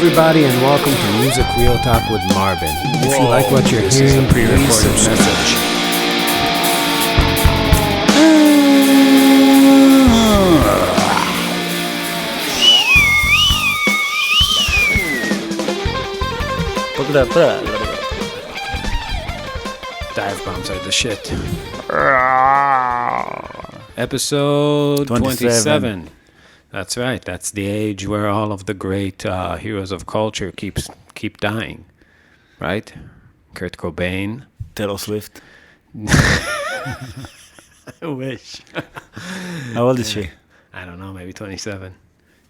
everybody, and welcome to Music Real Talk with Marbin. If you like what you're This hearing, is a pre-recorded please message. Dive bombs are the shit. Episode 27. That's right. That's the age where all of the great heroes of culture keep dying. Right? Kurt Cobain. Taylor Swift. I wish. How old is she? I don't know, maybe 27.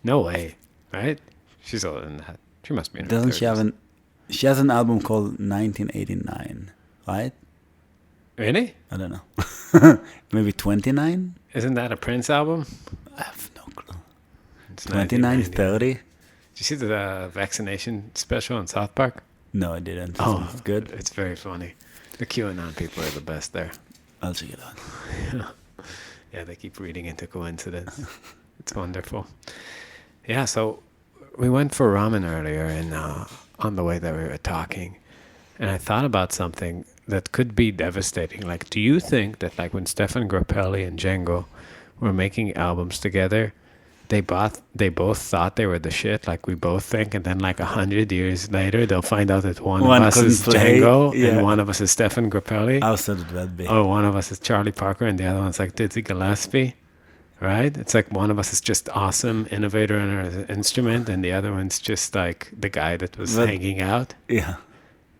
No way. Right? She's older than that. She must be in her Doesn't she 30s. have she has an album called 1989, right? Really? I don't know. Maybe 29? Isn't that a Prince album? I have no clue. It's 29, 1990. 30? Did you see the vaccination special in South Park? No, I didn't. Oh, It's good. It's very funny. The QAnon people are the best there. I'll check it out. Yeah, they keep reading into coincidence. It's wonderful. Yeah, so we went for ramen earlier, and on the way that we were talking, and I thought about something that could be devastating. Like, do you think that, like, when Stefan Grappelli and Django were making albums together, they both thought they were the shit, like we both think, and then like 100 years later, they'll find out that one of us couldn't is play, Django yeah. and one of us is Stefan Grappelli. How sad would that be? Oh, one of us is Charlie Parker and the other one's like Dizzy Gillespie, right? It's like one of us is just awesome innovator in her instrument, and the other one's just like the guy that was hanging out. Yeah.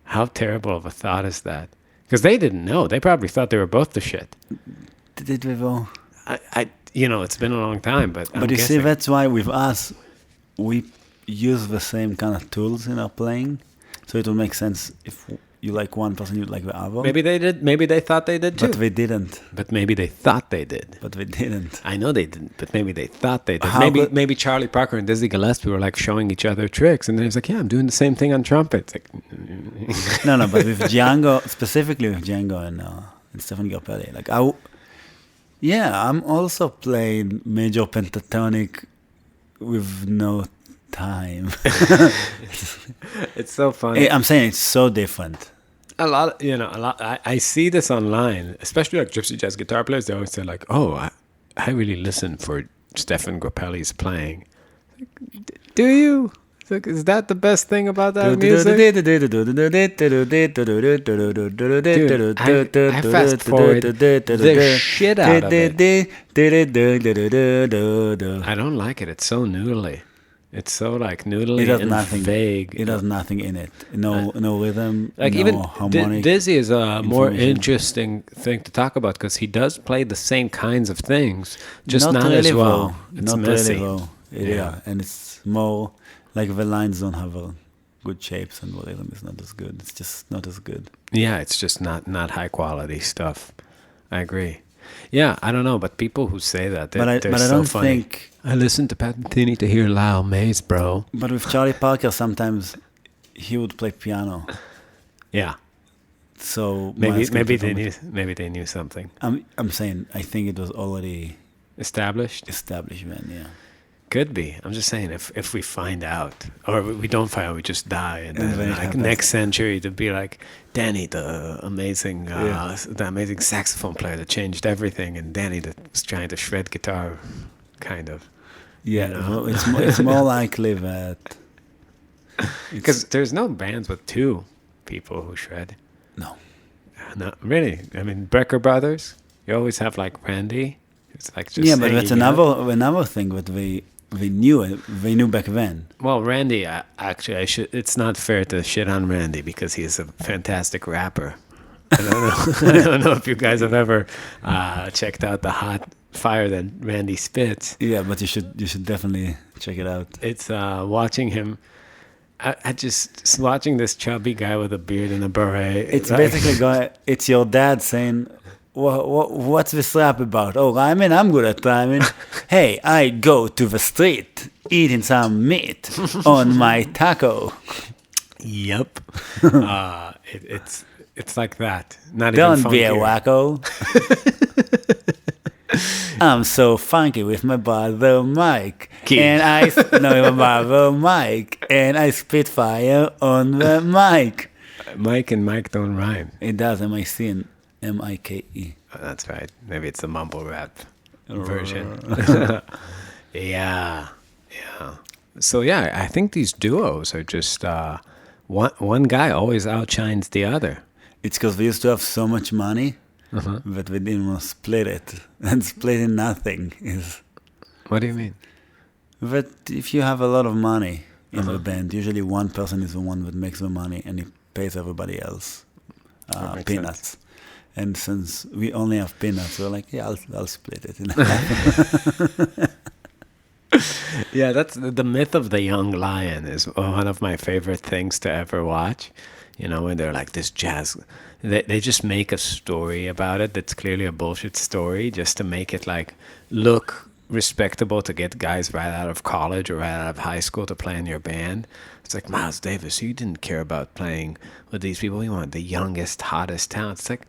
How terrible of a thought is that? Because they didn't know. They probably thought they were both the shit. Did we go? It's been a long time, but I'm But you see, guessing. that's why with us, we use the same kind of tools in our playing. So it will make sense if you like one person, you like the other. Maybe they did. Maybe they thought they did too. But we didn't. But maybe they thought they did. But we didn't. I know they didn't, but maybe they thought they did. How Maybe could- maybe Charlie Parker and Dizzy Gillespie were like showing each other tricks, and then he's like, "Yeah, I'm doing the same thing on trumpet." It's like, No, but with Django, specifically with Django and Stefan Grappelli, like I'm also playing major pentatonic with no time. it's so funny. I'm saying it's so different. A lot. I see this online, especially like gypsy jazz guitar players. They always say like, "Oh, I really listen for Stefan Grappelli's playing." Do you? It's like, is that the best thing about that music? Dude, I fast forward the shit out of it. I don't like it. It's so noodly. It's so like noodly and vague. It has nothing in it. No rhythm. Like no even harmonic. Dizzy is a more information. interesting thing to talk about because he does play the same kinds of things, just not really as well. though. It's Not messy. really though. Yeah, and it's more like the lines don't have good shapes, and the rhythm is not as good. It's just not as good. Yeah, it's just not high quality stuff. I agree. Yeah, I don't know, but people who say that, they're I so don't funny. think. I listen to Pat Metheny to hear Lyle Mays, bro. But with Charlie Parker, sometimes he would play piano. Yeah, So maybe Miles they knew something I'm saying I think it was already established. established then. Yeah. Could be. I'm just saying, if we find out, or we don't find out, we just die, and And then then it like happens. next century to be like Danny, the amazing saxophone player that changed everything, and Danny that was trying to shred guitar, kind of. Yeah, You know? it's more likely that Because there's no bands with two people who shred. no. No, really. I mean, Brecker Brothers. You always have like Randy. It's like just Yeah, but that's hanging out. another thing that they knew back then. Well, Randy, actually, it's not fair to shit on Randy because he's a fantastic rapper. I don't know. I don't know if you guys have ever checked out the hot fire that Randy spits. Yeah, but you should definitely check it out. It's watching him. I just watching this chubby guy with a beard and a beret. It's like- basically it's your dad saying, "What's this rap about? Oh, rhyming? I'm good at rhyming. Hey, I go to the street eating some meat on my taco. Yep. It's like that. Not even Don't be a funkier. wacko." I'm so funky with my brother Mike. Keith. And I no, with my brother Mike. And I spit fire on the mic. Mike and Mike don't rhyme. It does, M-I-C and M-I-K-E. Oh, that's right. Maybe it's the mumble rap version. Yeah. Yeah. So yeah, I think these duos are just one guy always outshines the other. It's because we used to have so much money that we didn't want to split it. And splitting nothing is What do you mean? that if you have a lot of money in the band, usually one person is the one that makes the money and he pays everybody else That makes peanuts. And since we only have peanuts, we're like, yeah, I'll split it in half. Yeah, that's the myth of the young lion is one of my favorite things to ever watch. You know, when they're like this jazz, they just make a story about it that's clearly a bullshit story just to make it like look respectable to get guys right out of college or right out of high school to play in your band. It's like, Miles Davis, you didn't care about playing with these people. You wanted the youngest, hottest talent. It's like,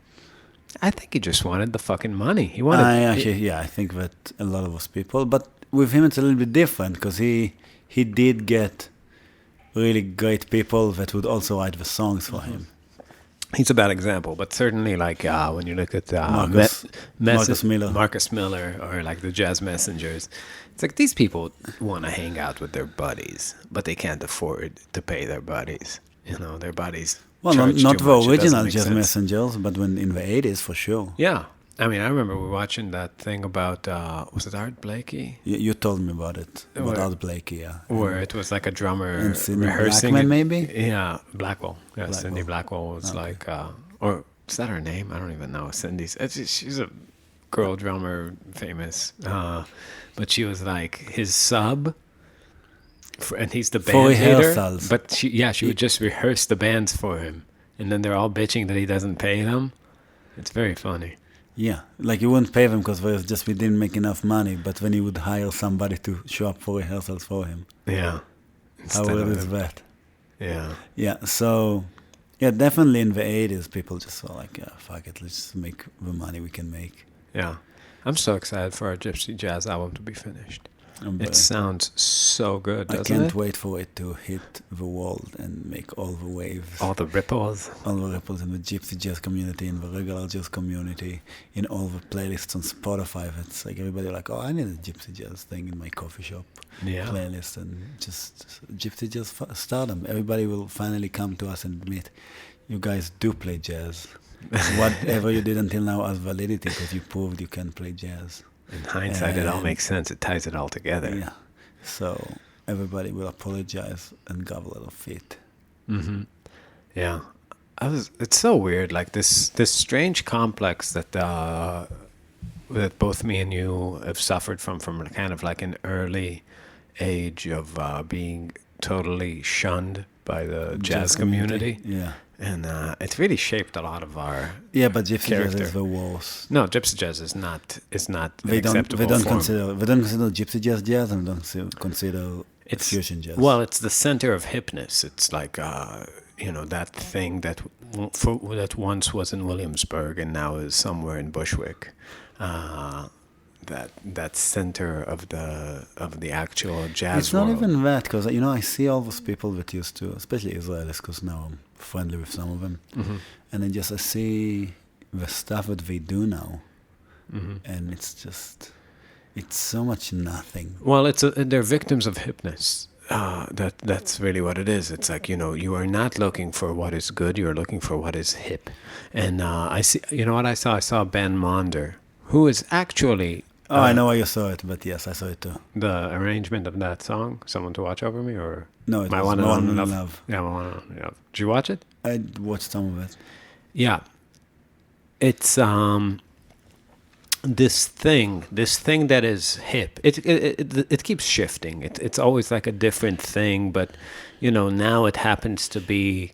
I think he just wanted the fucking money. He wanted. I think that a lot of those people, but with him it's a little bit different because he did get really great people that would also write the songs for him. He's a bad example, but certainly like when you look at Marcus Miller, or like the Jazz Messengers, it's like these people want to hang out with their buddies, but they can't afford to pay their buddies. You know, their buddies. Well, charge not too the much. It original doesn't make Jazz sense. Messengers, but when in the 80s for sure. Yeah, I mean, I remember we were watching that thing about was it Art Blakey? You told me about it, about Where- Art Blakey, yeah. Where it was like a drummer And Sidney rehearsing Blackman, it. maybe? Yeah, Blackwell. Yeah, Blackwell. Cindy Blackwell was like, or is that her name? I don't even know. She's a girl drummer, famous. But she was like his sub, and he's the For band leader. rehearsals. But she would just rehearse the bands for him, and then they're all bitching that he doesn't pay them. It's very funny. Yeah, like you wouldn't pay them because we didn't make enough money, but then he would hire somebody to show up for rehearsals for him. Yeah. How Instead weird of- is that? Yeah. Yeah, so, yeah, definitely in the 80s, people just were like, yeah, fuck it, let's just make the money we can make. Yeah. I'm so excited for our Gypsy Jazz album to be finished. But It sounds so good, I doesn't can't it? wait for it to hit the world and make all the waves. All the ripples. All the ripples in the Gypsy Jazz community, in the regular jazz community, in all the playlists on Spotify. It's like everybody like, oh, I need a Gypsy Jazz thing in my coffee shop Yeah. playlist, and just Gypsy Jazz stardom. Everybody will finally come to us and admit, you guys do play jazz. Whatever you did until now has validity because you proved you can play jazz. In hindsight, it all And- makes sense. It ties it all together. Yeah. So everybody will apologize and grovel at our feet. Mm-hmm. Yeah. It's so weird, like this strange complex that that both me and you have suffered from kind of like an early age of being totally shunned by the jazz community. Yeah. And it's really shaped a lot of our Yeah, but Gypsy Jazz character. is the worst. No, Gypsy Jazz is not an They don't acceptable form. consider Gypsy Jazz and don't consider fusion jazz. Well, it's the center of hipness. It's like that thing that that once was in Williamsburg and now is somewhere in Bushwick. That center of the actual jazz it's not world. even that, because I see all those people that used to, especially Israelis, because now I'm friendly with some of them, Mm-hmm. and I see the stuff that they do now, Mm-hmm. and it's so much nothing. Well, they're victims of hipness. That's really what it is. It's like, you are not looking for what is good. You are looking for what is hip. And I see. You know what I saw? I saw Ben Monder, who is actually. I know why you saw it, but yes, I saw it too. The arrangement of that song, Someone to Watch Over Me, or No, it My was One and One Only and Love? Love. Yeah, My One and Only Love. Did you watch it? I watched some of it. Yeah. It's this thing that is hip. It keeps shifting. It's always like a different thing, but now it happens to be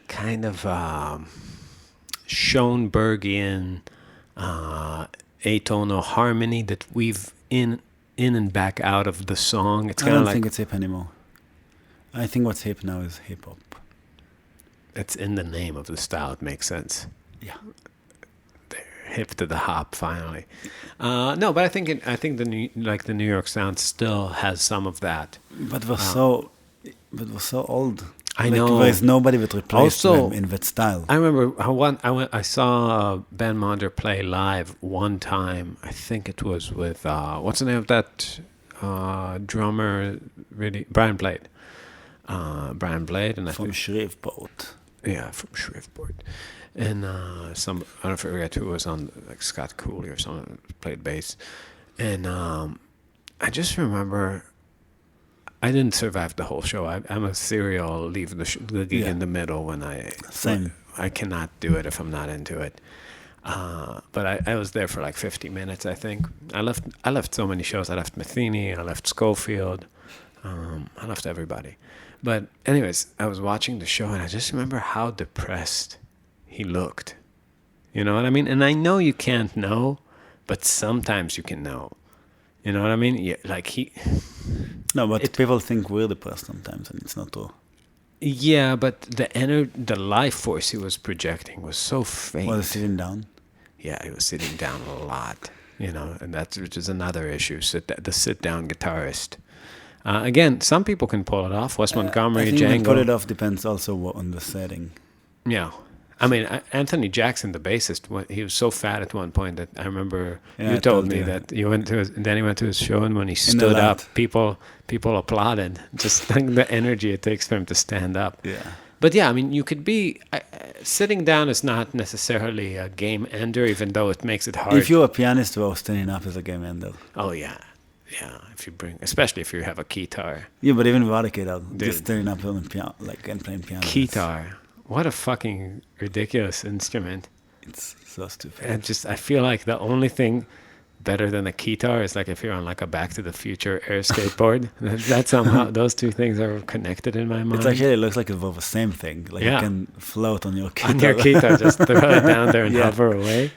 kind of Schoenbergian atonal harmony that weave in and back out of the song. It's I kind don't of like think it's hip anymore. I think what's hip now is hip hop. it's in the name of the style. It makes sense. Yeah. hip to the hop finally. No, but I think the New York sound still has some of that. But we're so old. I know. There's nobody that replaced Also, them in that style. I remember I saw Ben Monder play live one time. I think it was with what's the name of that drummer? Really, Brian Blade. Brian Blade, and I From think Shreveport. yeah, from Shreveport, and I don't forget who was on, like Scott Cooley or someone played bass, and I just remember. I didn't survive the whole show. I'm a serial leave the gig in the middle when Same. I cannot do it if I'm not into it. But I was there for like 50 minutes, I think. I left so many shows. I left Matheny. I left Schofield. I left everybody. But anyways, I was watching the show and I just remember how depressed he looked. You know what I mean? And I know you can't know, but sometimes you can know. You know what I mean? Yeah, like No, but people think we're depressed sometimes, and it's not true. Yeah, but the life force he was projecting was so faint. Was he sitting down? Yeah, he was sitting down a lot, you know, and which is another issue. The sit-down guitarist. Again, some people can pull it off. Wes Montgomery, I think Django. pull it off depends also on the setting. Yeah. I mean, Anthony Jackson, the bassist, he was so fat at one point that I remember you told me that you went to Danny went to his show, and when he stood up, people applauded. Just like the energy it takes for him to stand up. Yeah. But yeah, I mean, you could be sitting down is not necessarily a game ender, even though it makes it hard. If you're a pianist, well, standing up is a game ender. Oh yeah. Especially if you have a guitar. Yeah, but even without a guitar, just standing up on the piano, like and playing piano. Guitar. What a fucking ridiculous instrument. It's so stupid. And I feel like the only thing better than a guitar is like if you're on like a Back to the Future air skateboard. That somehow, those two things are connected in my mind. It actually looks like it's both the same thing. Like you can float on your guitar. On your guitar, just throw it down there and hover away.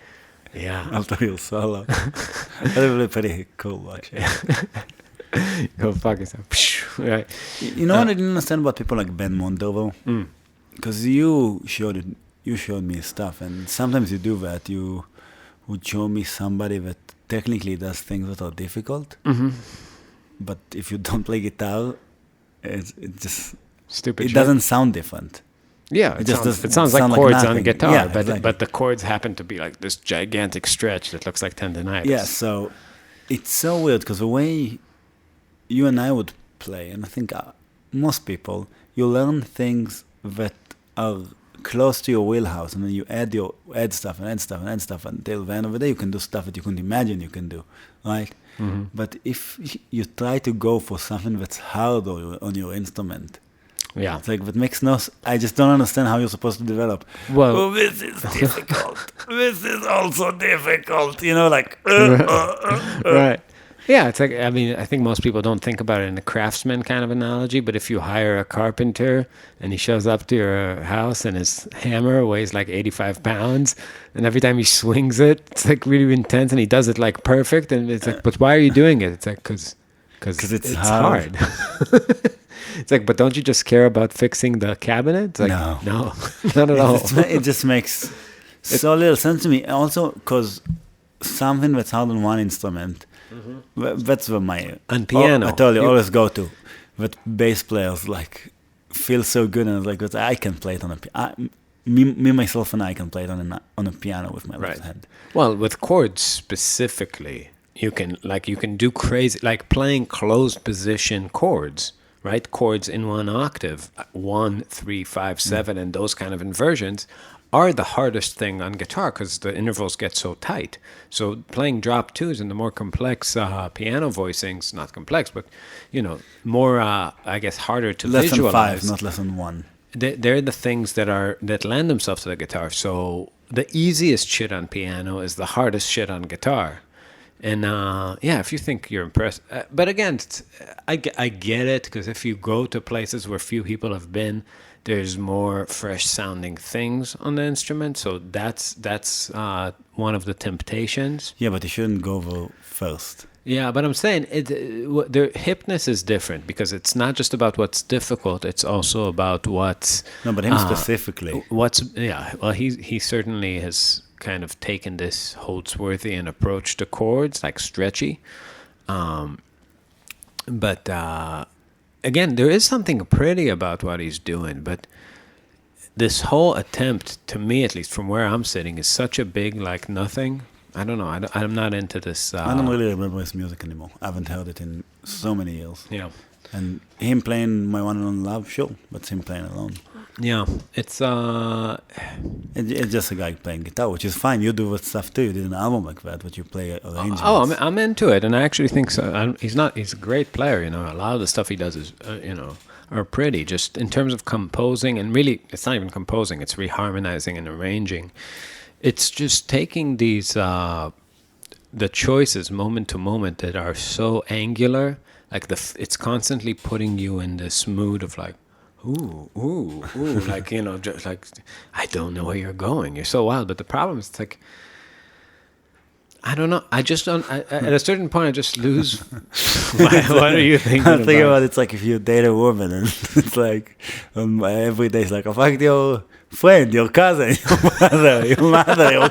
Yeah. After your solo. That would be pretty cool, actually. Go fuck yourself. Right. You know what I didn't understand about people like Ben Mondo, though? Because you showed me stuff, and sometimes you do that. You would show me somebody that technically does things that are difficult, but if you don't play guitar, it just stupid. It doesn't sound different. Yeah, it sounds like chords on a guitar, yeah, but the chords happen to be like this gigantic stretch that looks like tendonitis. Yeah, so it's so weird because the way you and I would play, and I think most people, you learn things that are close to your wheelhouse, and then you add stuff until the end of the day you can do stuff that you couldn't imagine you can do, right? But if you try to go for something that's hard on your instrument, it's like that makes no. I just don't understand how you're supposed to develop. Well, this is difficult. This is also difficult. You know, like right. Yeah, it's like, I mean, I think most people don't think about it in a craftsman kind of analogy, but if you hire a carpenter and he shows up to your house and his hammer weighs like 85 pounds, and every time he swings it, it's like really intense, and he does it like perfect, and it's like, but why are you doing it? It's like, because it's hard. It's like, but don't you just care about fixing the cabinet? It's like, no, not at all. It just makes so little sense to me. Also, because something that's hard on one instrument, that's where my piano. I told you always go to. That bass players like feel so good, and like that I can play it on a piano. Me myself and I can play it on a piano with my left hand. Well, with chords specifically, you can do crazy, like playing closed position chords, right? Chords in one octave, 1, 3, 5, 7, and those kind of inversions are the hardest thing on guitar because the intervals get so tight. So playing drop twos and the more complex piano voicings, not complex, but, more, I guess, harder to visualize. Lesson 5, not lesson 1. They're the things that lend themselves to the guitar. So the easiest shit on piano is the hardest shit on guitar. And, if you think you're impressed. But again, I get it, because if you go to places where few people have been, there's more fresh sounding things on the instrument. So that's one of the temptations. Yeah, but you shouldn't go there first. Yeah, but I'm saying the hipness is different, because it's not just about what's difficult. It's also about what's... No, but him specifically. Well, he certainly has kind of taken this Holdsworthian approach to chords, like stretchy. But again, there is something pretty about what he's doing, but this whole attempt, to me at least, from where I'm sitting, is such a big, like, nothing. I don't know. I'm not into this. I don't really remember his music anymore. I haven't heard it in so many years. Yeah. And him playing My One and Only Love, sure, but him playing alone. Yeah. It's It's just a guy playing guitar, which is fine. You do that stuff too. You did an album like that, but you play arrangements. Oh, I'm into it, and I actually think so. He's a great player. A lot of the stuff he does is, are pretty. Just in terms of composing, and really, it's not even composing. It's reharmonizing and arranging. It's just taking these the choices moment to moment that are so angular. Like it's constantly putting you in this mood of like, ooh, like, just like, I don't know where you're going. You're so wild. But the problem is, it's like, I don't know. I just don't. At a certain point, I just lose. What are you thinking I think about it's like if you date a woman and it's like every day it's like, I fucked your friend, your cousin, your mother, your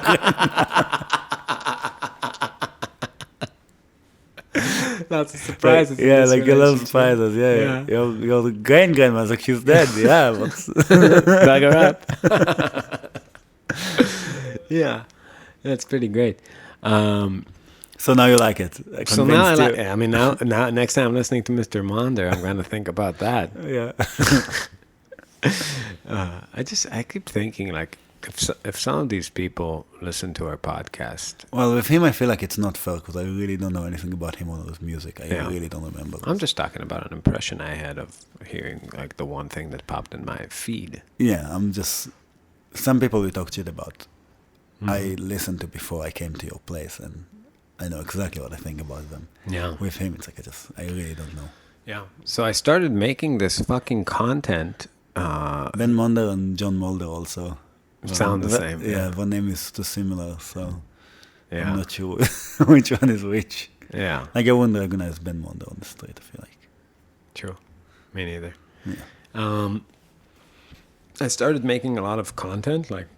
Lots of surprises. Yeah, like a lot of surprises. Yeah. Your grandma's like, she's dead. Yeah. Bag her up. Yeah. That's pretty great. So now you like it. So now I like it. I mean, now next time I'm listening to Mr. Monder, I'm going to think about that. Yeah. I keep thinking, like, if some of these people listen to our podcast. Well, with him, I feel like it's not fair because I really don't know anything about him or his music. I really don't remember. I'm just talking about an impression I had of hearing, like, the one thing that popped in my feed. Yeah, some people we talk shit about. I listened to before I came to your place, and I know exactly what I think about them. Yeah. With him, it's like I really don't know. Yeah. So I started making this fucking content. Ben Monder and John Mulder also sound the same. Yeah, one name is too similar, so yeah. I'm not sure which one is which. Yeah. Like I wouldn't recognize Ben Monder on the street, I feel like. True. Me neither. Yeah. I started making a lot of content, like,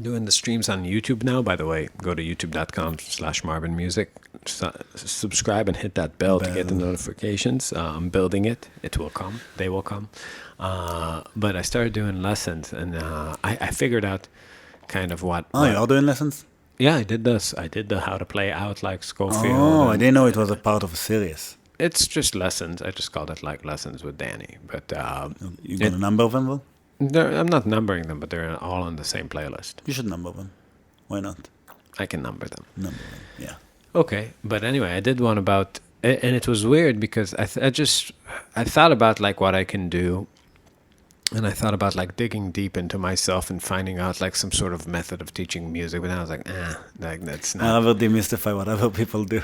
doing the streams on YouTube now. By the way, go to youtube.com/MarbinMusic. Subscribe and hit that bell to get the notifications. I'm building it. It will come. They will come. But I started doing lessons, and I figured out kind of what... Oh, you're doing lessons? Yeah, I did this. I did the how to play out like Schofield. Oh, I didn't know it was a part of a series. It's just lessons. I just called it like Lessons with Danny. But you got a number of them, though? I'm not numbering them, but they're all on the same playlist. You should number them. Why not? I can number them. Number them, yeah. Okay, but anyway, I did one about, and it was weird because I thought about like what I can do, and I thought about like digging deep into myself and finding out like some sort of method of teaching music, but then I was like, like that's not. I will demystify what other people do.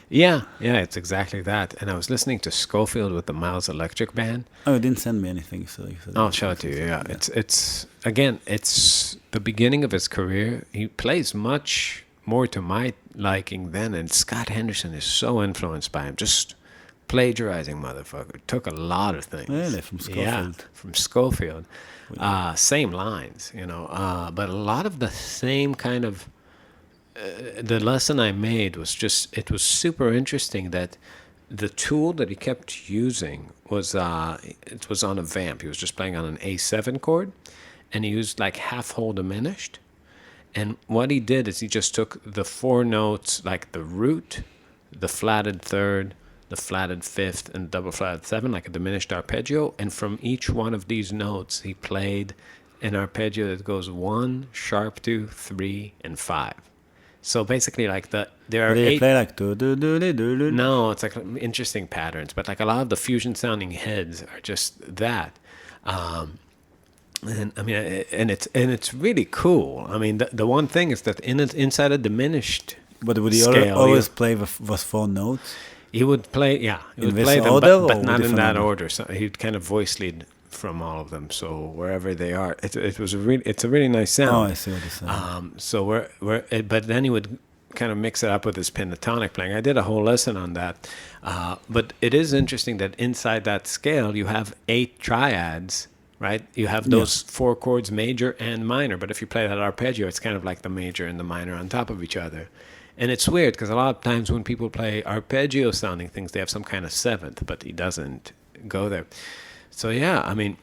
Yeah, it's exactly that. And I was listening to Schofield with the Miles Electric Band. Oh, you didn't send me anything, so you said. I'll show it to you. Yeah, it's again, it's the beginning of his career. He plays much more to my liking then, and Scott Henderson is so influenced by him. Just plagiarizing motherfucker. Took a lot of things. Really? From Schofield? Yeah, from Schofield. Same lines, but a lot of the same kind of... the lesson I made was just... It was super interesting that the tool that he kept using was... it was on a vamp. He was just playing on an A7 chord, and he used like half-hole diminished. And what he did is he just took the four notes, like the root, the flatted third, the flatted fifth, and double flatted seven, like a diminished arpeggio. And from each one of these notes, he played an arpeggio that goes 1, sharp 2, 3, and 5. So basically, like there are Did 8. you play like do? No, it's like interesting patterns, but like a lot of the fusion-sounding heads are just that. And I mean, and it's really cool. I mean, the one thing is that inside a diminished But would he scale, always play with 4 notes? He would play, he would this play them, order but or not in different that order? order. So he'd kind of voice lead from all of them. So wherever they are, it's a really nice sound. Oh, I see what you're saying. So but then he would kind of mix it up with his pentatonic playing. I did a whole lesson on that. But it is interesting that inside that scale you have 8 triads, right? You have those four chords, major and minor. But if you play that arpeggio, it's kind of like the major and the minor on top of each other. And it's weird because a lot of times when people play arpeggio sounding things, they have some kind of seventh, but he doesn't go there. So yeah, I mean,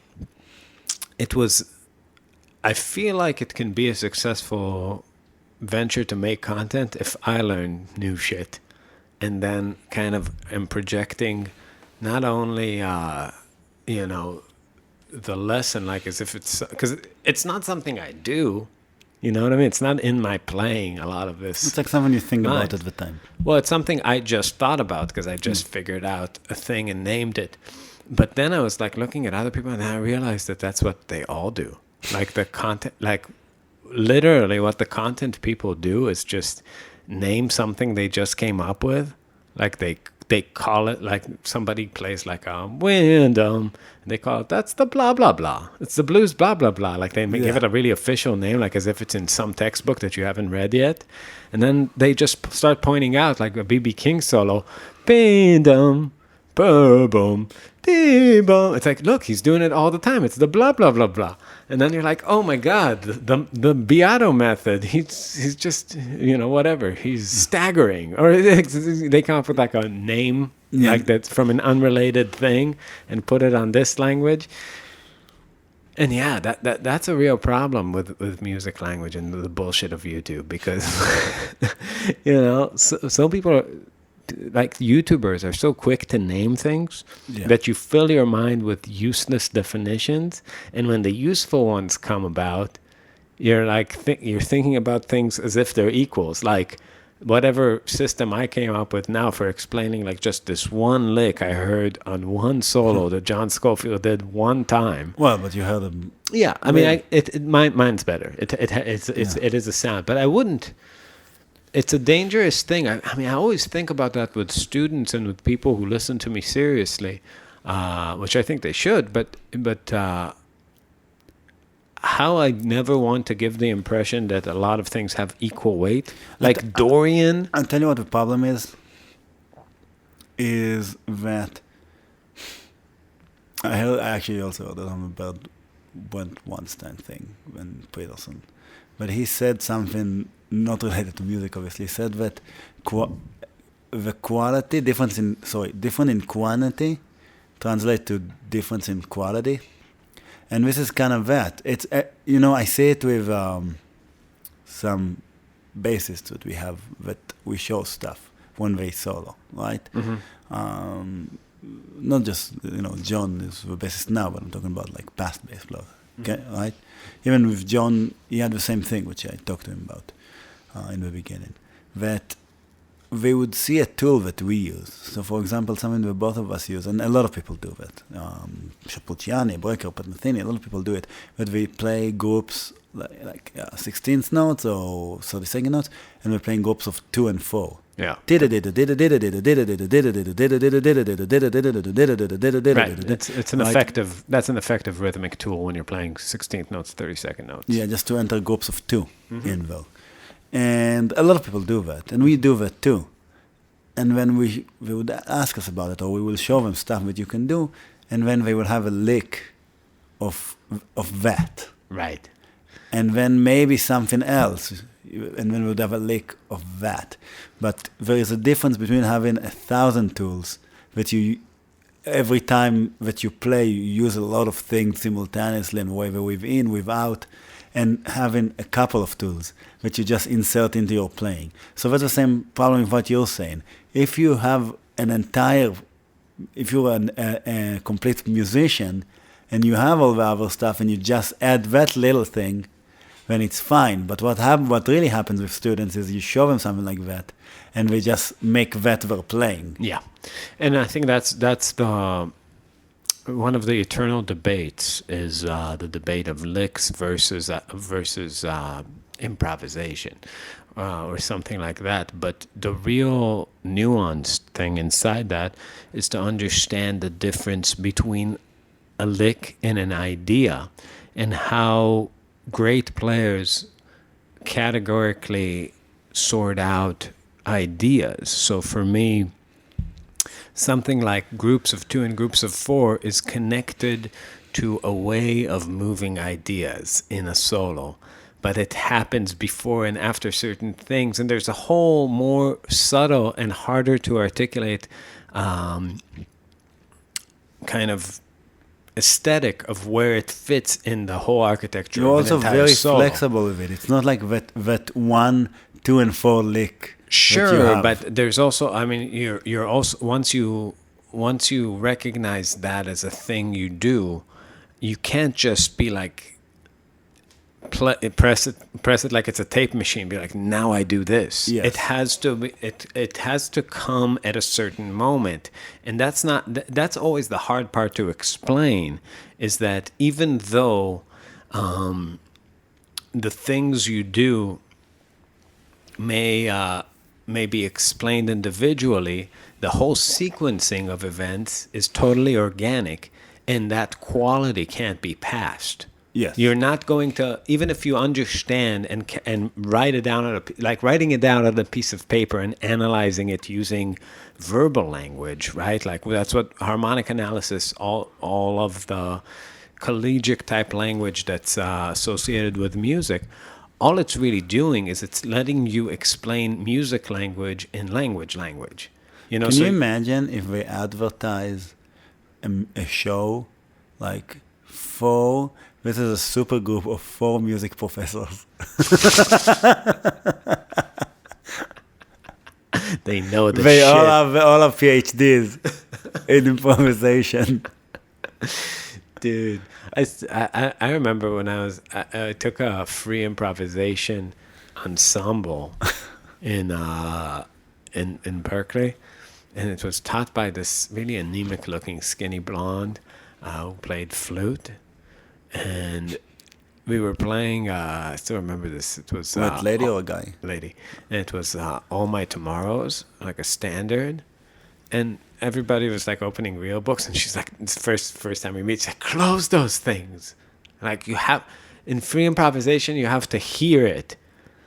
I feel like it can be a successful venture to make content if I learn new shit and then kind of am projecting not only, the lesson, like as if it's, because it's not something I do. You know what I mean? It's not in my playing a lot of this. It's like something you think about at the time. Well, it's something I just thought about because I just figured out a thing and named it. But then I was like looking at other people and I realized that that's what they all do. Like the content, like literally what the content people do is just name something they just came up with. Like they call it, like somebody plays like a Wyndham, and they call it, that's the blah, blah, blah. It's the blues, blah, blah, blah. Like they give it a really official name, like as if it's in some textbook that you haven't read yet. And then they just start pointing out, like a B.B. King solo, Wyndham, boom, boom. It's like, look, he's doing it all the time. It's the blah, blah, blah, blah. And then you're like, oh my God, the Beato method. He's just, whatever. He's staggering. Or they come up with like a name like that's from an unrelated thing and put it on this language. And yeah, that's a real problem with music language and the bullshit of YouTube because, some people are, like YouTubers are so quick to name things that you fill your mind with useless definitions, and when the useful ones come about, you're like you're thinking about things as if they're equals. Like whatever system I came up with now for explaining like just this one lick I heard on one solo that John Scofield did one time. Well, but you heard them. Yeah, I mean, mine's better. It is a sound, but I wouldn't. It's a dangerous thing. I mean, I always think about that with students and with people who listen to me seriously, which I think they should. But how I never want to give the impression that a lot of things have equal weight. Like Dorian. I'll tell you what the problem is that I actually also heard about Brent Weinstein thing when Peterson, but he said something not related to music, obviously. He said that the quality different in quantity translate to difference in quality, and this is kind of that. It's I say it with some bassists that we have that we show stuff when they solo, right? Mm-hmm. Not just John is the bassist now, but I'm talking about like past bass players, okay, right? Even with John, he had the same thing, which I talked to him about in the beginning, that they would see a tool that we use. So, for example, something that both of us use, and a lot of people do that. Shapuchiani, Breaker, Pat Metheny, a lot of people do it. But we play groups like 16th notes or 32nd notes, and we're playing groups of 2 and 4. Yeah. Right. That's an effective rhythmic tool when you're playing 16th notes, 32nd notes. Yeah, just to enter groups of 2 in though. And a lot of people do that, and we do that too. And when they would ask us about it, or we will show them stuff that you can do, and then they will have a lick of that. Right. And then maybe something else, and then we would have a lick of that. But there is a difference between having 1,000 tools that you, every time that you play, you use a lot of things simultaneously, and whether within, without, and having a couple of tools that you just insert into your playing. So that's the same problem with what you're saying. If you have if you're a complete musician and you have all the other stuff and you just add that little thing, then it's fine. But what really happens with students is you show them something like that and they just make that their playing. Yeah. And I think that's the one of the eternal debates is the debate of licks versus improvisation or something like that. But the real nuanced thing inside that is to understand the difference between a lick and an idea, and how great players categorically sort out ideas. So for me, something like groups of 2 and groups of 4 is connected to a way of moving ideas in a solo, but it happens before and after certain things, and there's a whole more subtle and harder to articulate kind of aesthetic of where it fits in the whole architecture. You're of an also entire very solo. flexible with it. It's not like that 1, 2, and 4 lick. that you Sure, have. but there's also, I mean, you're also once you recognize that as a thing you do, you can't just be like press it like it's a tape machine. Be like, now I do this. Yes. It has to be, it has to come at a certain moment, and that's always the hard part to explain. Is that even though the things you do may be explained individually, the whole sequencing of events is totally organic, and that quality can't be passed. Yes. You're not going to, even if you understand and write it down like writing it down on a piece of paper and analyzing it using verbal language, right? Like that's what harmonic analysis, all of the collegiate type language that's associated with music, all it's really doing is it's letting you explain music language in language. You know, Can you imagine if we advertise a show like this is a super group of 4 music professors. they know the They shit. all have PhDs in improvisation. Dude, I remember when I took a free improvisation ensemble in Berkeley, and it was taught by this really anemic looking skinny blonde who played flute, and we were playing I still remember this. It was What, lady or a guy? lady, and it was All My Tomorrows, like a standard, and everybody was like opening real books, and she's like, it's the first time we meet, she's like, close those things. Like, you have, in free improvisation, you have to hear it.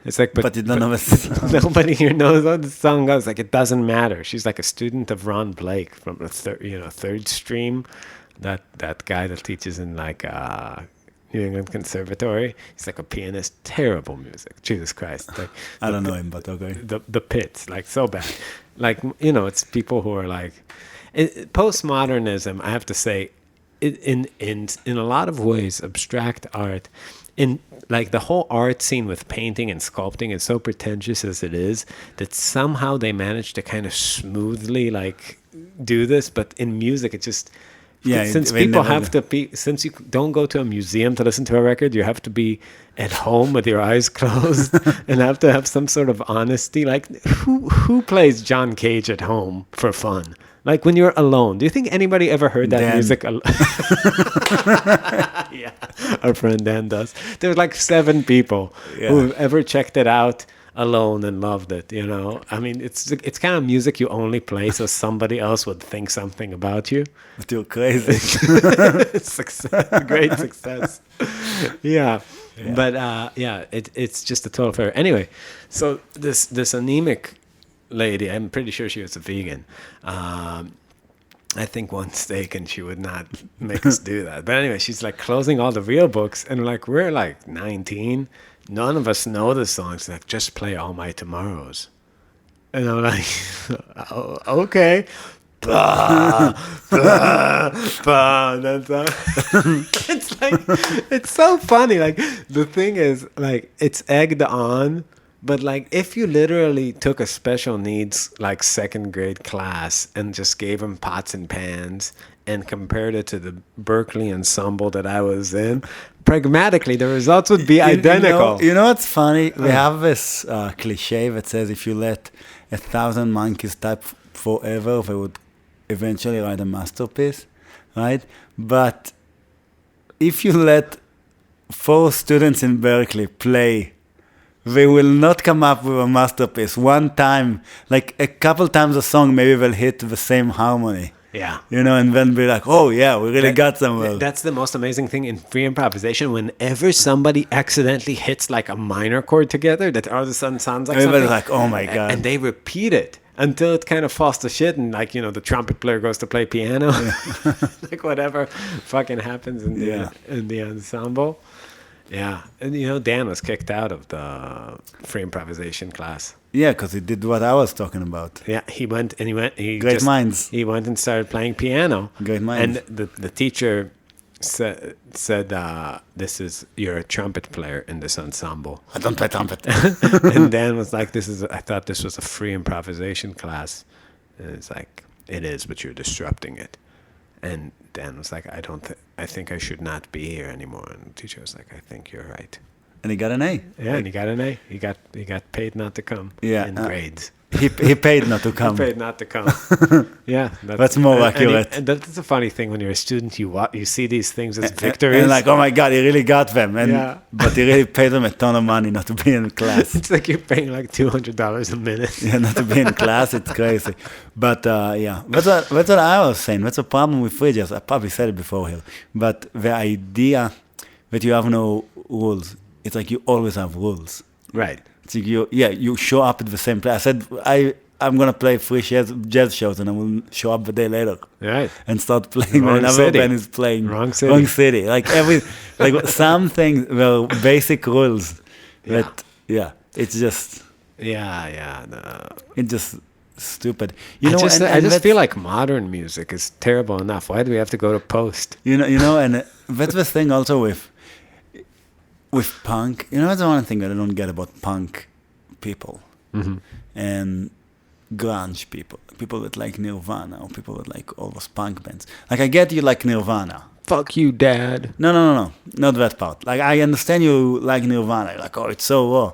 It's like, But you don't know the nobody here knows how the song goes. Like, it doesn't matter. She's like a student of Ron Blake from the third stream, that guy that teaches in like New England Conservatory. He's like a pianist. Terrible music. Jesus Christ. Like, I don't know him, but okay. the pits, like, so bad. Like, it's people who are like postmodernism. I have to say, in a lot of ways, abstract art, in like the whole art scene with painting and sculpting is so pretentious as it is, that somehow they manage to kind of smoothly like do this. But in music, it just, since people have to be, since you don't go to a museum to listen to a record, you have to be at home with your eyes closed and have to have some sort of honesty. Like, who plays John Cage at home for fun? Like, when you're alone, do you think anybody ever heard that Dan. music? Yeah, our friend Dan does. There's like 7 people who have ever checked it out alone and loved it. I mean, it's kind of music you only play so somebody else would think something about you. But you're crazy. Success, great success. Yeah. But it's just a total failure. Anyway, so this anemic lady, I'm pretty sure she was a vegan. I think one steak and she would not make us do that. But anyway, she's like closing all the real books, and like, we're like 19. None of us know the songs. Like, just play All My Tomorrows. And I'm like, oh, okay. Bah, bah, bah. That's it's like, it's so funny. Like, the thing is, like, it's egged on. But like, if you literally took a special needs like 2nd grade class and just gave them pots and pans and compared it to the Berkeley ensemble that I was in, pragmatically the results would be identical. You know what's funny? We have this cliche that says if you let 1,000 monkeys type forever, they would eventually write a masterpiece, right? But if you let 4 students in Berkeley play, they will not come up with a masterpiece. One time, like a couple times a song, maybe they'll hit the same harmony. Yeah. And then be like, oh yeah, we really got somewhere. That's the most amazing thing in free improvisation. Whenever somebody accidentally hits like a minor chord together, that all of a sudden sounds like Everybody's something. like, oh my God. And they repeat it. until it kind of falls to shit, and like, the trumpet player goes to play piano, like whatever fucking happens in the ensemble. Yeah, and Dan was kicked out of the free improvisation class. Yeah, because he did what I was talking about. Yeah, he went. Great minds. He went and started playing piano. Great minds. And the teacher said you're a trumpet player in this ensemble. I don't play trumpet. And Dan was like, I thought this was a free improvisation class. And it's like, it is, but you're disrupting it. And Dan was like, I think I should not be here anymore. And the teacher was like, I think you're right. And he got an A. Yeah, and he got an A. He got paid not to come. Yeah, in grades. He paid not to come. He paid not to come. Yeah, that's more accurate. And that's a funny thing when you're a student. You see these things as victories, and like, oh my god, he really got them. And but he really paid them a ton of money not to be in class. It's like you're paying like $200 a minute. Yeah, not to be in class. It's crazy. But that's what I was saying. That's a problem with free jazz. I probably said it before here. But the idea that you have no rules, it's like you always have rules. Right. So you show up at the same place. I said, I'm going to play free jazz shows, and I will show up the day later. Right. And start playing when another band is playing. Wrong city. Wrong city. Like some things were basic rules. That, it's just... It's just stupid. I just feel like modern music is terrible enough. Why do we have to go to post? And that's the thing also with punk. That's the one thing that I don't get about punk people and grunge people that like Nirvana, or people that like all those punk bands. Like, I get you like Nirvana. Fuck you, Dad. No, not that part. Like, I understand you like Nirvana. You're like, oh, it's so raw.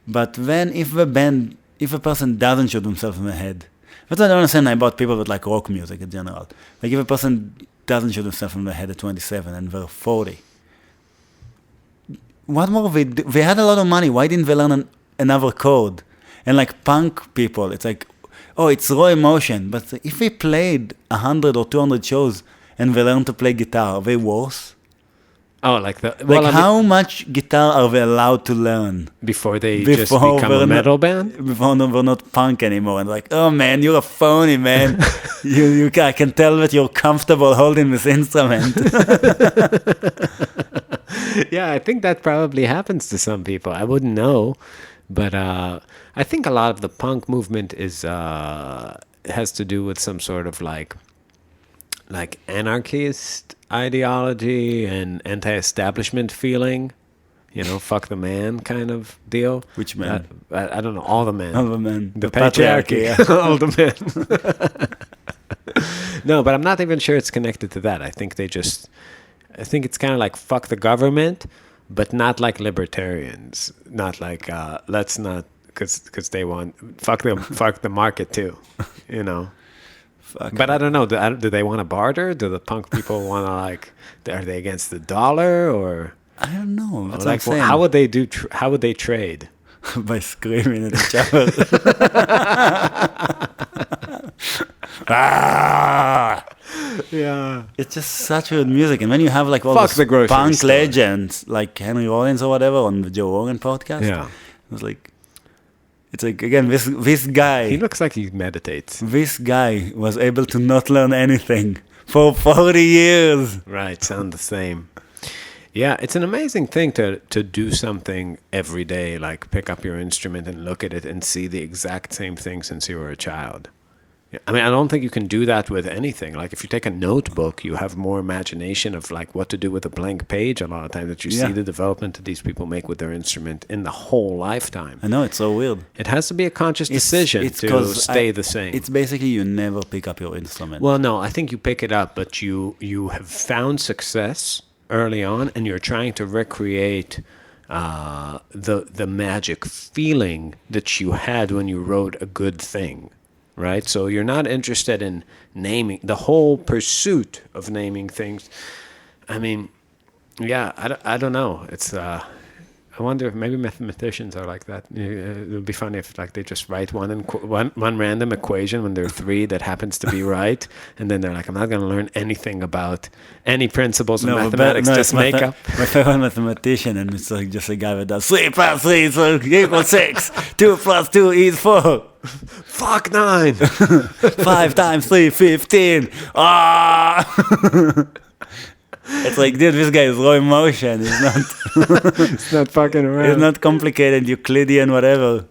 But then if a person doesn't shoot themselves in the head, that's what I don't understand about people that like rock music in general. Like, if a person doesn't shoot themselves in the head at 27 and they're 40, what more? They had a lot of money. Why didn't they learn another chord? And like punk people, it's like, oh, it's raw emotion. But if they played 100 or 200 shows and they learned to play guitar, are they worse? Oh, how much guitar are they allowed to learn before they just become a metal band? Before they're not punk anymore, and like, oh man, you're a phony, man. I can tell that you're comfortable holding this instrument. Yeah, I think that probably happens to some people. I wouldn't know, but I think a lot of the punk movement has to do with some sort of like anarchist ideology and anti-establishment feeling, fuck the man kind of deal. Which man? I don't know, all the men. All the men. The patriarchy. Yeah. All the men. No, but I'm not even sure it's connected to that. I think it's kind of like fuck the government, but not like libertarians. Not like, let's not, because they want, fuck the market too, But I don't know. Do they want to barter? Do the punk people want to are they against the dollar, or I don't know. That's like, well, how would they do? How would they trade? By screaming at each other. Yeah, it's just such good music, and when you have like all those punk legends like Henry Rollins or whatever on the Joe Rogan podcast, it's like again this guy. He looks like he meditates. This guy was able to not learn anything for 40 years. Right, sound the same. Yeah, it's an amazing thing to do something every day, like pick up your instrument and look at it and see the exact same thing since you were a child. I mean, I don't think you can do that with anything. Like, if you take a notebook, you have more imagination of, like, what to do with a blank page a lot of times, that you see the development that these people make with their instrument in the whole lifetime. I know, it's so weird. It has to be a conscious decision to stay the same. It's basically you never pick up your instrument. Well, no, I think you pick it up, but you have found success early on, and you're trying to recreate the magic feeling that you had when you wrote a good thing. Right? So you're not interested in naming, the whole pursuit of naming things. I mean, yeah, I don't know. It's, I I wonder if maybe mathematicians are like that. It would be funny if like they just write one random equation when they're 3 that happens to be right, and then they're like, I'm not going to learn anything about any principles of mathematics. Just make up. My favorite mathematician, and it's like just a guy that does 3 plus 3 equals 6. 2 plus 2 is 4. Fuck 9. 5 times 3, 15. Ah! It's like, dude, this guy is raw emotion. It's not. It's not fucking around. It's not complicated, Euclidean, whatever.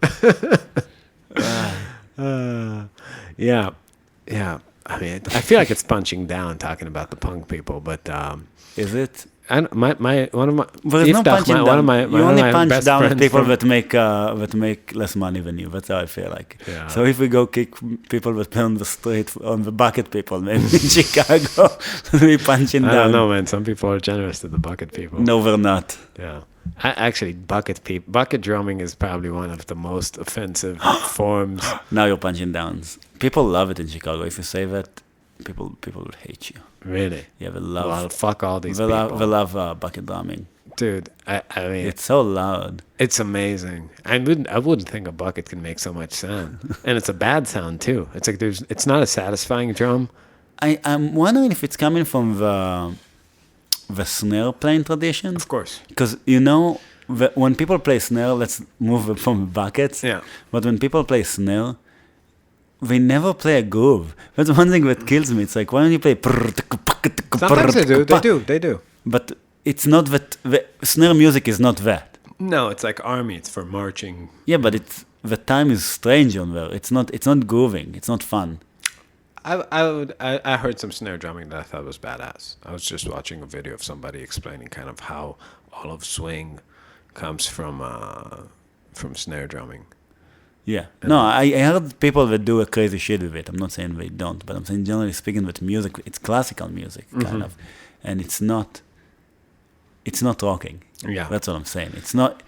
Yeah. I mean, I feel like it's punching down talking about the punk people, but Is it? one of my There's no punching down. one of my You only punch best down friends people from- that make less money than you. That's how I feel like. Yeah. So if we go kick people that play on the street, on the bucket people, maybe in Chicago, we punching I down. don't know, man. Some people are generous to the bucket people. No, we're not. Yeah. Actually, bucket drumming is probably one of the most offensive forms. Now you're punching downs. People love it in Chicago. If you say that, people will hate you. Really? Yeah, they love. Well, fuck all these they people. love bucket drumming. Dude, I mean, It's so loud. it's amazing. I wouldn't think a bucket can make so much sound, and it's a bad sound too. It's like it's not a satisfying drum. I'm wondering if it's coming from the snare playing tradition. Of course. Because, when people play snare, let's move from buckets. Yeah. But when people play snare, they never play a groove. That's one thing that kills me. It's like, why don't you play... Sometimes they do. They do. But it's not that... snare music is not that. No, it's like army. It's for marching. Yeah, but the time is strange on there. It's not grooving. It's not fun. I heard some snare drumming that I thought was badass. I was just watching a video of somebody explaining kind of how all of swing comes from snare drumming. Yeah. No, I heard people that do a crazy shit with it. I'm not saying they don't, but I'm saying generally speaking with music, it's classical music, kind of. And it's not rocking. Yeah. That's what I'm saying. It's not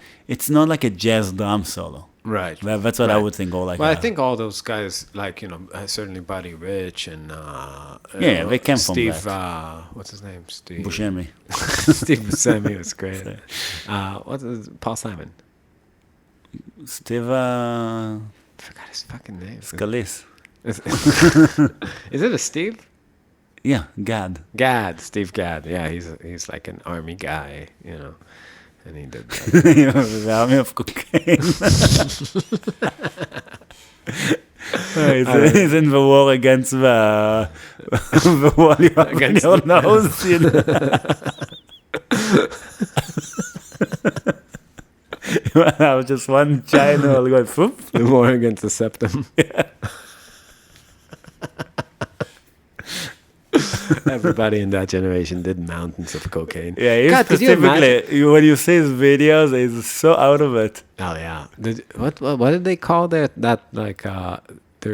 like a jazz drum solo. Right. That's what I would think. Or like well, I think all those guys, like, certainly Buddy Rich and they came from Steve, that. what's his name? Steve Buscemi. Steve Buscemi was great. What's Paul Simon? Steve I forgot his fucking name. Scalise. Is it a Steve? Yeah, Gad. Steve Gadd. Yeah, he's like an army guy, and he did that. The army of cocaine. He's in the war against the wall you have in your nose. I was just one channel going, whoop. The war against the septum. Yeah. Everybody in that generation did mountains of cocaine. Yeah, he God, could you specifically, when you see his videos, he's so out of it. Oh yeah. What did they call their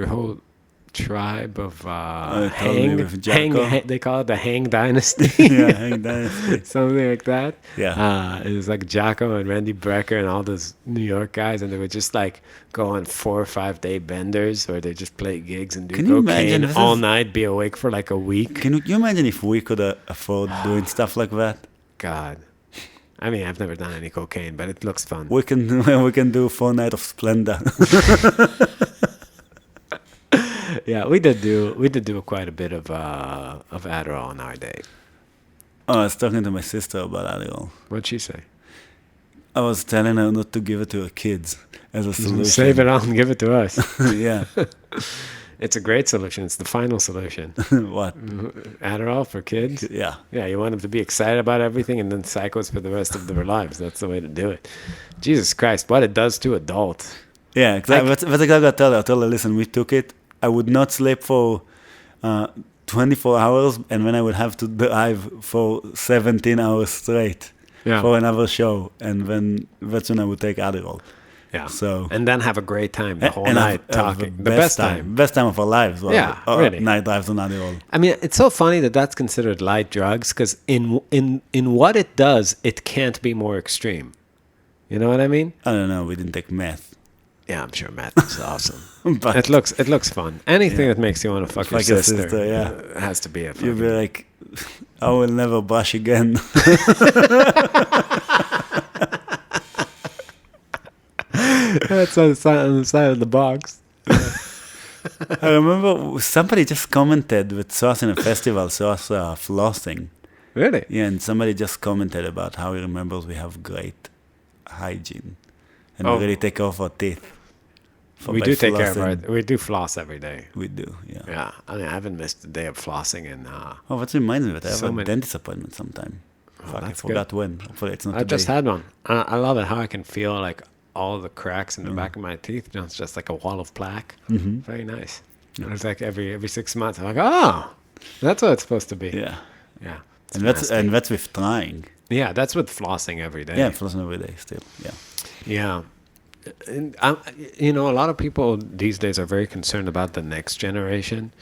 whole tribe of hang? They call it the Hang Dynasty. Yeah, Hang Dynasty. Something like that. Yeah. It was like Jocko and Randy Brecker and all those New York guys, and they would just like go on 4 or 5 day benders where they just play gigs and do cocaine all night, be awake for like a week. Can you imagine if we could afford doing stuff like that? God. I mean, I've never done any cocaine, but it looks fun. We can do 4 nights of splendor. Yeah, we did do quite a bit of Adderall in our day. Oh, I was talking to my sister about Adderall. What'd she say? I was telling her not to give it to her kids as a solution. Save it all and give it to us. Yeah. It's a great solution. It's the final solution. What? Adderall for kids? Yeah. Yeah, you want them to be excited about everything and then psychos for the rest of their lives. That's the way to do it. Jesus Christ, what it does to adults. Yeah, exactly. That's exactly what I told her. Listen, we took it. I would not sleep for 24 hours, and then I would have to drive for 17 hours straight for another show, and then that's when I would take Adderall. Yeah. So and then have a great time the whole night talking. The best time. Best time of our lives. Well, yeah, really. Night drives on Adderall. I mean, it's so funny that that's considered light drugs because in what it does, it can't be more extreme. You know what I mean? I don't know. We didn't take meth. Yeah, I'm sure meth is awesome. But it looks fun. Anything that makes you want to fuck your sister, yeah, has to be a You'll be like, I will never brush again. That's on the side of the box. I remember somebody just commented that saw us in a festival, saw us flossing. Really? Yeah, and somebody just commented about how he remembers we have great hygiene. And we really take care of our teeth. We do take care of our... We do floss every day. We do, yeah. Yeah. I mean, I haven't missed a day of flossing in... Oh, that reminds me of it. I have a dentist appointment sometime. Fuck, I forgot when. Hopefully it's not today. I just had one. I love it how I can feel like all the cracks in the back of my teeth. You know, it's just like a wall of plaque. Mm-hmm. Very nice. Yeah. And it's like every 6 months. I'm like, oh, that's what it's supposed to be. Yeah. Yeah. And that's with trying. Yeah, that's with flossing every day. Yeah, flossing every day still. Yeah. Yeah. And you know, a lot of people these days are very concerned about the next generation.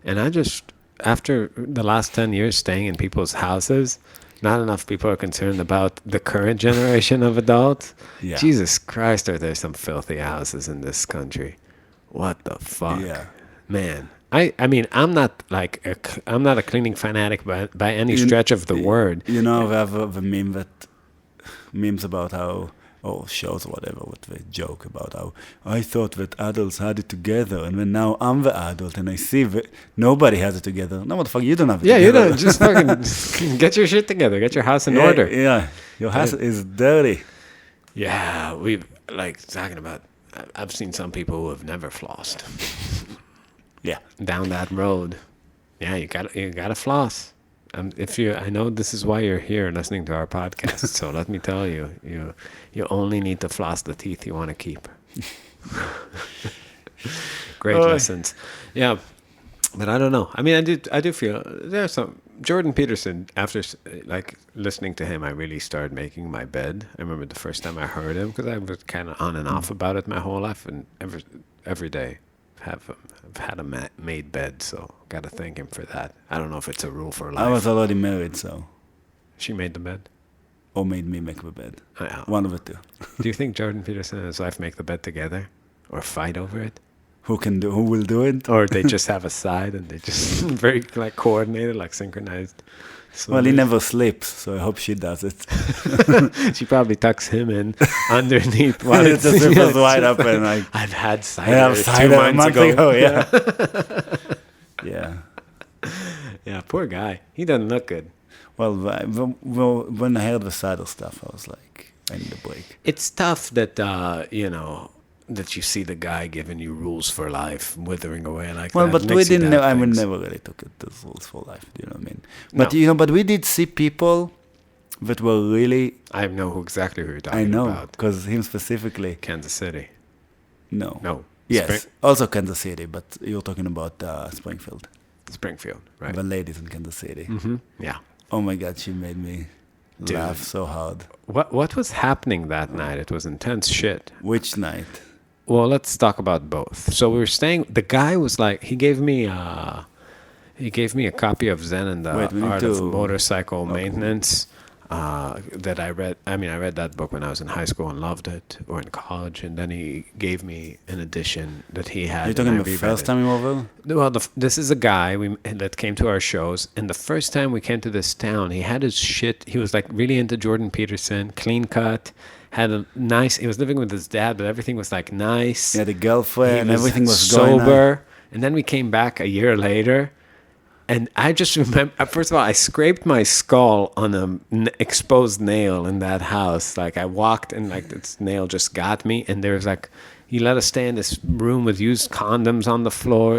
And I just, after the last 10 years staying in people's houses, not enough people are concerned about the current generation of adults. Yeah. Jesus Christ, are there some filthy houses in this country? What the fuck? Yeah. Man. I mean, I'm not a cleaning fanatic by any stretch of the word. You know, we have the memes about how, or shows or whatever, what they joke about how I thought that adults had it together, and when now I'm the adult and I see that nobody has it together. No, what the fuck, you don't have it together. Yeah, you don't. Just fucking get your shit together. Get your house in order. Yeah, your house is dirty. Yeah, we've, like, talking about, I've seen some people who have never flossed. Yeah, down that road. Yeah, you gotta floss. I know this is why you're here listening to our podcast. So let me tell you, you only need to floss the teeth you want to keep. Great lessons. Yeah, but I don't know. I mean, I do feel there's some Jordan Peterson. After like listening to him, I really started making my bed. I remember the first time I heard him because I was kind of on and off about it my whole life, and every day. I've had a made bed, so got to thank him for that. I don't know if it's a rule for life. I was already married, so. She made the bed? Or made me make the bed. One of the two. Do you think Jordan Peterson and his wife make the bed together? Or fight over it? Who will do it? Or they just have a side and they just very like coordinated, like synchronized. Well, he never sleeps, so I hope she does it. She probably tucks him in underneath while it's just wide open. Like, I've had cider 2 months ago. Yeah. Yeah. Yeah, poor guy. He doesn't look good. Well, when I heard the cider stuff, I was like, I need a break. It's tough that, that you see the guy giving you rules for life withering away like that. Well, but we didn't. I never really took it as rules for life. You know what I mean? But no. But we did see people that were really. I know exactly who you're talking about. I know because him specifically. Kansas City. No. Yes, also Kansas City, but you're talking about Springfield. Springfield, right? The ladies in Kansas City. Mm-hmm. Yeah. Oh my God, she made me laugh so hard. What was happening that night? It was intense shit. Which night? Well, let's talk about both. So we were staying. The guy was like, he gave me a copy of Zen and the Art of Motorcycle Maintenance that I read. I mean, I read that book when I was in high school and loved it, or in college. And then he gave me an edition that he had. Are you talking about the first time you were there? Well, this is a guy that came to our shows, and the first time we came to this town, he had his shit. He was like really into Jordan Peterson, clean cut. Had a nice. He was living with his dad, but everything was like nice. He had a girlfriend. Everything was sober. And then we came back a year later, and I just remember. First of all, I scraped my skull on an exposed nail in that house. Like I walked, and like this nail just got me. And there was like, he let us stay in this room with used condoms on the floor.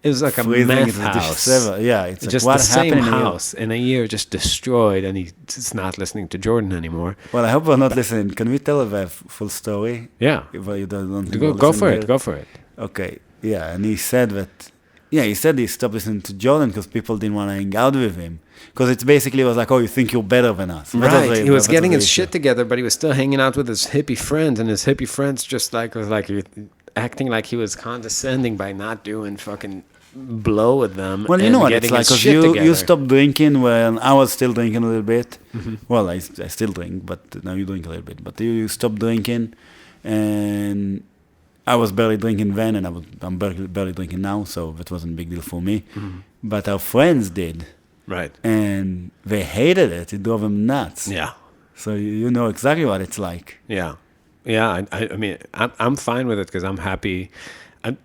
It was like a meth house. Yeah, it's just like, the same house in a year, just destroyed, and he's not listening to Jordan anymore. Well, I hope we're not listening. Can we tell the full story? Yeah. If you don't go for it. Go for it. Okay. Yeah, and he said that. Yeah, he said he stopped listening to Jordan because people didn't want to hang out with him. Because it basically was like, oh, you think you're better than us. Right. He was getting his shit together, but he was still hanging out with his hippie friends, and his hippie friends just like was like acting like he was condescending by not doing fucking blow with them. Well, you know what it's like, because you stopped drinking when I was still drinking a little bit. Mm-hmm. Well, I still drink, but now you drink a little bit. But you stopped drinking, and I was barely drinking then, and I'm barely drinking now, so that wasn't a big deal for me. Mm-hmm. But our friends did. Right. And they hated it. It drove them nuts. Yeah. So you know exactly what it's like. Yeah. Yeah, I mean, I'm fine with it because I'm happy. I'm,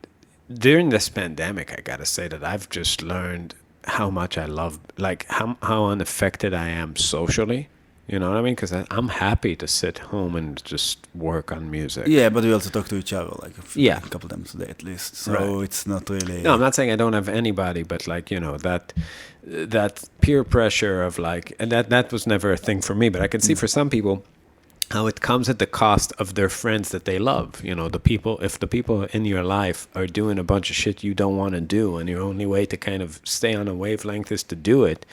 during this pandemic, I gotta say that I've just learned how much I love, like how unaffected I am socially. You know what I mean? Because I'm happy to sit home and just work on music. Yeah, but we also talk to each other like Yeah. a couple times a day at least. So Right. it's not really. No, I'm not saying I don't have anybody, but like that peer pressure of like, and that was never a thing for me. But I can see for some people how it comes at the cost of their friends that they love. You know, if the people in your life are doing a bunch of shit you don't want to do, and your only way to kind of stay on a wavelength is to do it,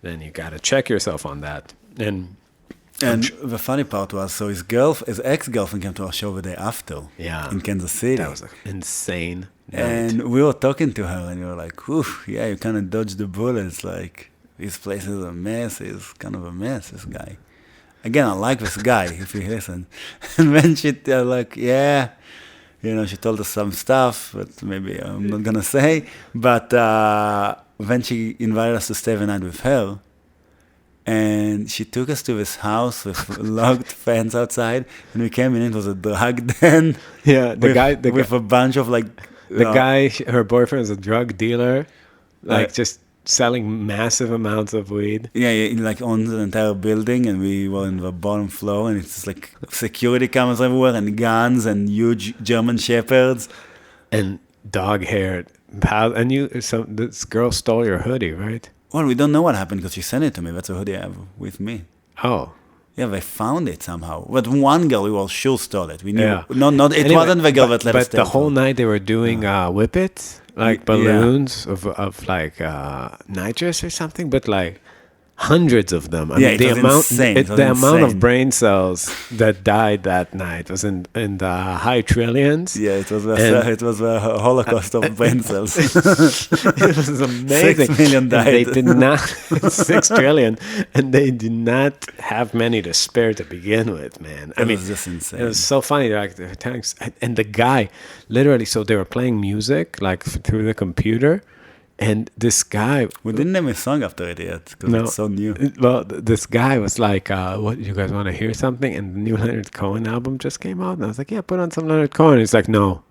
then you got to check yourself on that. And the funny part was, so his ex-girlfriend came to our show the day after. Yeah. In Kansas City. That was an insane night. And we were talking to her, and we were like, "Oof, yeah, you kind of dodged the bullets. Like, this place is a mess. He's kind of a mess, this guy." Again, I like this guy, if you listen. And then she, like, yeah, you know, she told us some stuff, but maybe I'm not going to say. But then she invited us to stay the night with her. And she took us to this house with locked fence outside. And we came in, it was a drug den. Yeah, with a bunch of, like... The guy, her boyfriend is a drug dealer, like just selling massive amounts of weed. Yeah, like owns an entire building, and we were in the bottom floor, and it's like security cameras everywhere, and guns, and huge German shepherds, and dog-haired pal. And this girl stole your hoodie, right? Well, we don't know what happened because she sent it to me. That's a hoodie I have with me. Oh. Yeah, they found it somehow. But one girl, we were sure stole it. We knew. Yeah. It wasn't the girl that let us But the whole night they were doing whippets, like balloons of like nitrous or something, but like hundreds of them. I mean, the amount of brain cells that died that night was in the high trillions. Yeah, it was a holocaust of brain cells. It was amazing. 6 million died. And they did not 6 trillion, and they did not have many to spare to begin with, man. I mean, was just insane. It was so funny. Like the tanks and the guy, literally. So they were playing music like through the computer. And this guy... We didn't name a song after it yet, because it's so new. Well, this guy was like, what, you guys want to hear something? And the new Leonard Cohen album just came out. And I was like, yeah, put on some Leonard Cohen. He's like, no.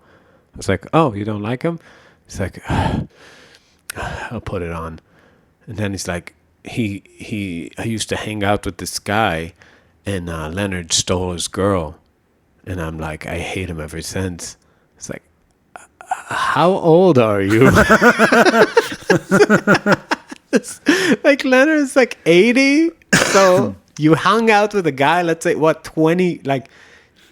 I was like, oh, you don't like him? He's like, I'll put it on. And then he's like, I used to hang out with this guy, and Leonard stole his girl. And I'm like, I hate him ever since. It's like, how old are you? Like Leonard's like 80, so you hung out with a guy, let's say, what, 20, like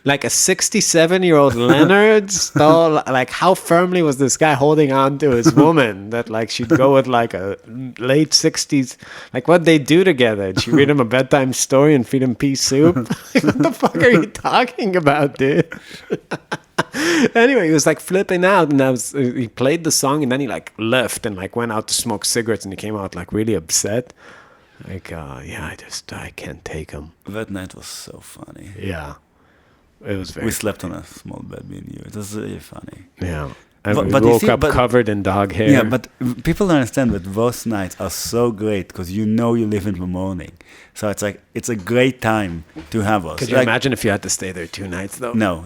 a 67-year-old Leonard stole, like how firmly was this guy holding on to his woman that like she'd go with like a late 60s, like what they do together? And she read him a bedtime story and feed him pea soup? Like, what the fuck are you talking about, dude? Anyway, he was like flipping out, and he played the song, and then he like left and like went out to smoke cigarettes, and he came out like really upset. Like, yeah, I can't take him. That night was so funny. Yeah. It was very We slept on a small bed, me and you. It was really funny. Yeah. But we woke up covered in dog hair. Yeah, but people don't understand that those nights are so great because you know you live in the morning. So it's like, it's a great time to have us. Could you imagine if you had to stay there 2 nights, though? No.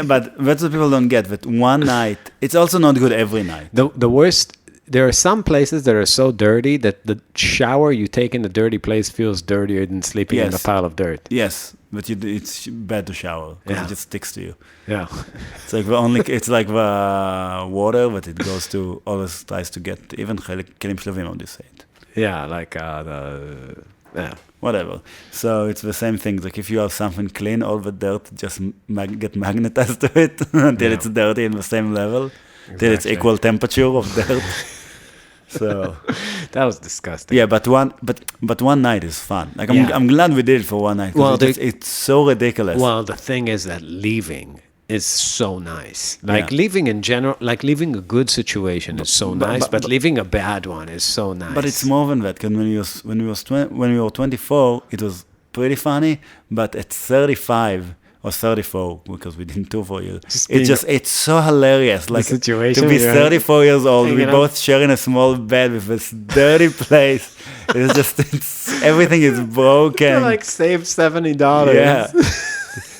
But that's what people don't get, that one night, it's also not good every night. The worst, there are some places that are so dirty that the shower you take in the dirty place feels dirtier than sleeping in a pile of dirt. Yes, but it's bad to shower because it just sticks to you. Yeah. It's like it's like the water, but it goes to, always tries to get, even kelim shlavim, how do you say it? Yeah, like whatever. So it's the same thing. Like if you have something clean, all the dirt just get magnetized to it until it's dirty in the same level, till it's equal temperature of dirt. So that was disgusting. Yeah, but one night is fun. Like I'm glad we did it for one night. Well, it's so ridiculous. Well, the thing is that leaving is so nice. Like leaving in general, like leaving a good situation is so nice, but leaving a bad one is so nice. But it's more than that. Because when we were 24, it was pretty funny. But at 35 or 34, because we didn't tour for years, it's so hilarious. Like situation to be 34 years old, we both sharing a small bed with this dirty place. It's everything is broken. Like save $70. Yeah.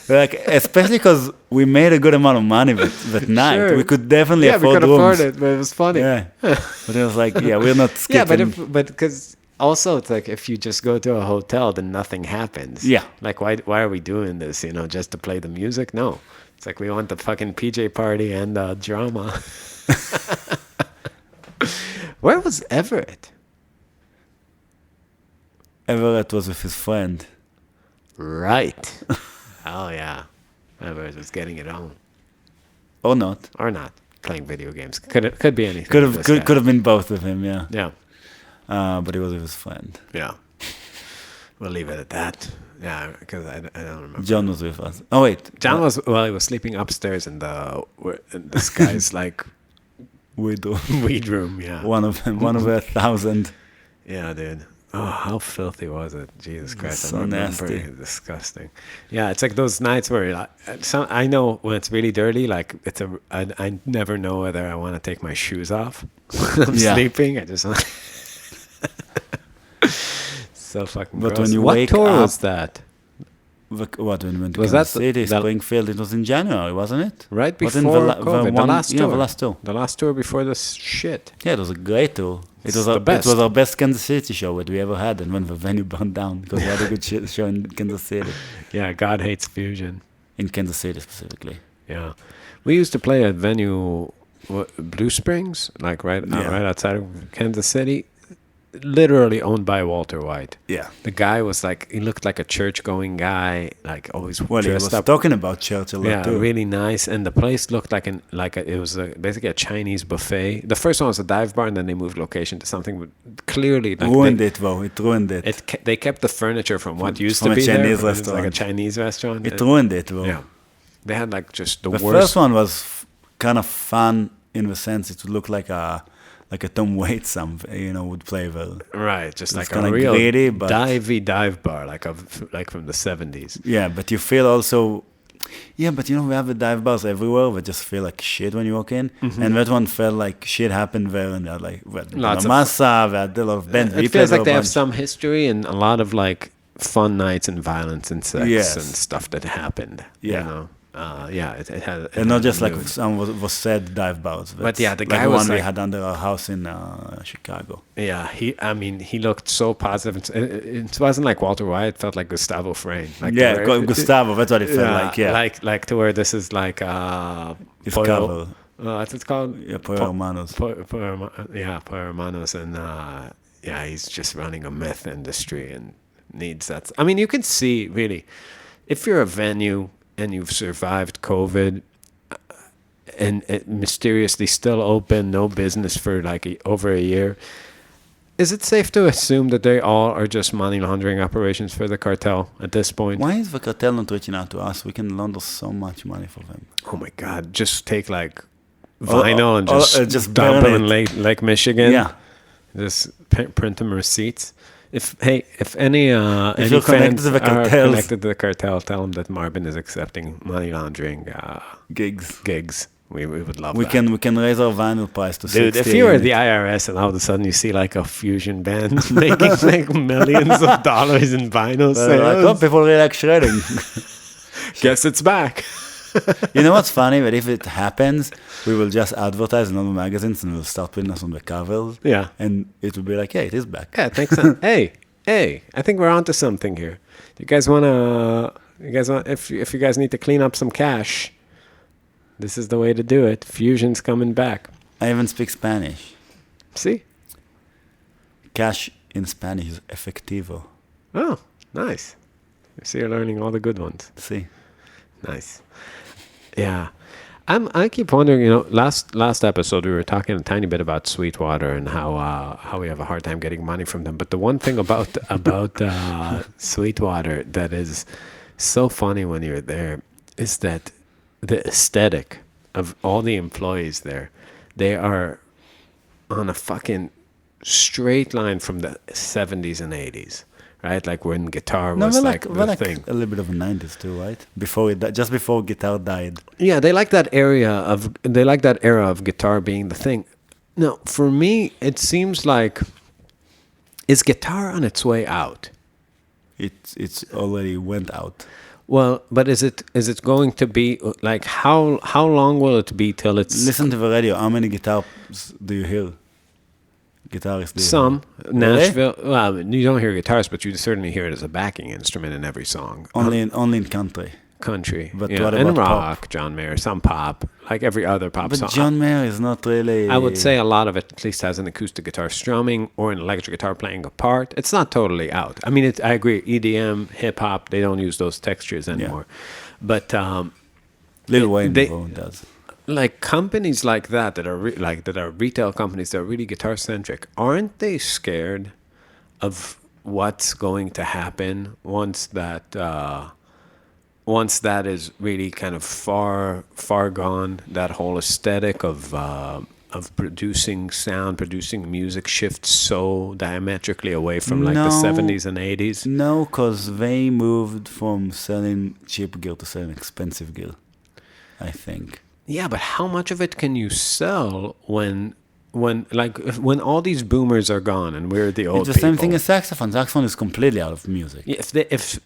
Like, especially because we made a good amount of money that night. Sure. We could definitely Yeah, we afford could rooms. afford it, but it was funny. Yeah. But it was like, yeah, we're not Yeah, skipping. but because also it's like if you just go to a hotel, then nothing happens. Yeah. Like why are we doing this? You know, just to play the music? No, it's like we want the fucking PJ party and the drama. Where was Everett? Everett was with his friend. Right. Oh yeah, Everett was getting it on, Or not. or not playing video games. Could be anything. Could with have this could, guy. could have been both with him, yeah. Yeah. But he was with his friend. Yeah. We'll leave it at that. Yeah, because I don't remember. John was with us. Oh wait, John was he was sleeping upstairs in this guy's like widow. weed room. Yeah. One of them, one of 1,000. Yeah, dude. Oh, how filthy was it? Jesus Christ, So I remember nasty. it. Disgusting. Yeah, it's like those nights where like, I know when it's really dirty. Like I never know whether I want to take my shoes off when I'm Yeah. sleeping. I just so fucking. But gross. when you what wake tour up- was that? What, when we went to Was Kansas that City, the- Springfield? It was in January, wasn't it? Right Was in before the COVID, the last yeah, tour. the last tour. The last tour before this shit. Yeah, it was a great tour. It It's was the our, best. It was our best Kansas City show that we ever had, and when the venue burned down because we had a good show in Kansas City, Yeah, God hates fusion. in Kansas City specifically. Yeah, we used to play at venue, Blue Springs, like right outside of Kansas City, literally owned by Walter White. Yeah. The guy was like, he looked like a church-going guy, like always Well, he dressed was up. talking about church a lot Yeah, too. really nice, and the place looked like it was basically a Chinese buffet. The first one was a dive bar, and then they moved location to something with clearly like Ruined it, though. It ruined it. they kept the furniture from what used From to a be there. Chinese It was like a restaurant. Chinese restaurant. It ruined it, though. Yeah, they had like just the The worst. first one was kind of fun in the sense it would look like a Tom Waits would play well. Right, just It's like a kinda real gritty, but- dive bar, like from the 70s. Yeah, but you feel also. Yeah, but we have the dive bars everywhere that just feel like shit when you walk in. And that one felt like shit happened there, and they're like, Lots of- Massa, they had a lot of bands. It feels like they have some history and a lot of like fun nights and violence and sex Yes. and stuff that happened. Yeah. You know? It had. It And not had just a like mood. some was said dive bars. But yeah, the like guy the was one we like- had under our house in Chicago. Yeah, he looked so positive. It wasn't like Walter White. It felt like Gustavo Fring. Like Yeah, to where- Gustavo, that's what it felt like. Yeah, like to where this is like his Pollo- cover. what's it called? Yeah, Pollo Hermanos. Pollo Hermanos, and yeah, he's just running a meth industry and needs that. I mean, you can see really, if you're a venue and you've survived COVID, and it mysteriously still open, no business for like over a year. Is it safe to assume that they all are just money laundering operations for the cartel at this point? Why is the cartel not reaching out to us? We can launder so much money for them. Oh my God! Just take like Or- vinyl and or- just burn dump them in it. Lake Michigan. Yeah. Just print them receipts. If any any you're connected fans to the are cartels. connected to the cartel, tell them that Marbin is accepting money laundering Gigs. gigs. We would love We that. can raise our vinyl price to Dude, 60. if you were the IRS and all of a sudden you see like a fusion band making like millions of dollars in vinyl Like, oh, sales, people really like shredding. guess it's back. You know what's funny? That if it happens, we will just advertise in all the magazines and we'll start putting us on the covers. Yeah. And it will be like, hey, it is back. Yeah, thanks. Hey, I think we're onto something here. You guys want, if you guys need to clean up some cash, this is the way to do it. Fusion's coming back. I even speak Spanish. See? Cash in Spanish is efectivo. Oh, nice. So you're learning all the good ones. See? Nice. Yeah. I keep wondering, last episode we were talking a tiny bit about Sweetwater and how we have a hard time getting money from them. But the one thing about Sweetwater that is so funny when you're there is that the aesthetic of all the employees there, they are on a fucking straight line from the 70s and 80s. Right, like when guitar was we're like we're the thing. a little bit of the 90s too, right? Just before guitar died. Yeah, they like that era of guitar being the thing. No, for me, it seems like is guitar on its way out? It's already went out. Well, but is it going to be like how long will it be till it's Listen to the radio. How many guitars do you hear? Guitarists do you some hear? Nashville? Well, you don't hear guitars, but you certainly hear it as a backing instrument in every song. Only in country. Country, But yeah, what and about rock, pop? John Mayer, some pop, like every other pop But song. John Mayer is not really. I would say a lot of it at least has an acoustic guitar strumming or an electric guitar playing a part. It's not totally out. I mean, I agree. EDM, hip hop, they don't use those textures anymore. But Lil Wayne they- does. like companies like that are that are retail companies that are really guitar centric, aren't they scared of what's going to happen once that is really kind of far gone? That whole aesthetic of producing sound, producing music shifts so diametrically away from like the No. 70s and 80s. No, because they moved from selling cheap gear to selling expensive gear, I think. Yeah, but how much of it can you sell when all these boomers are gone and we're the old It's the same people? thing as saxophone. Saxophone is completely out of music. Yeah,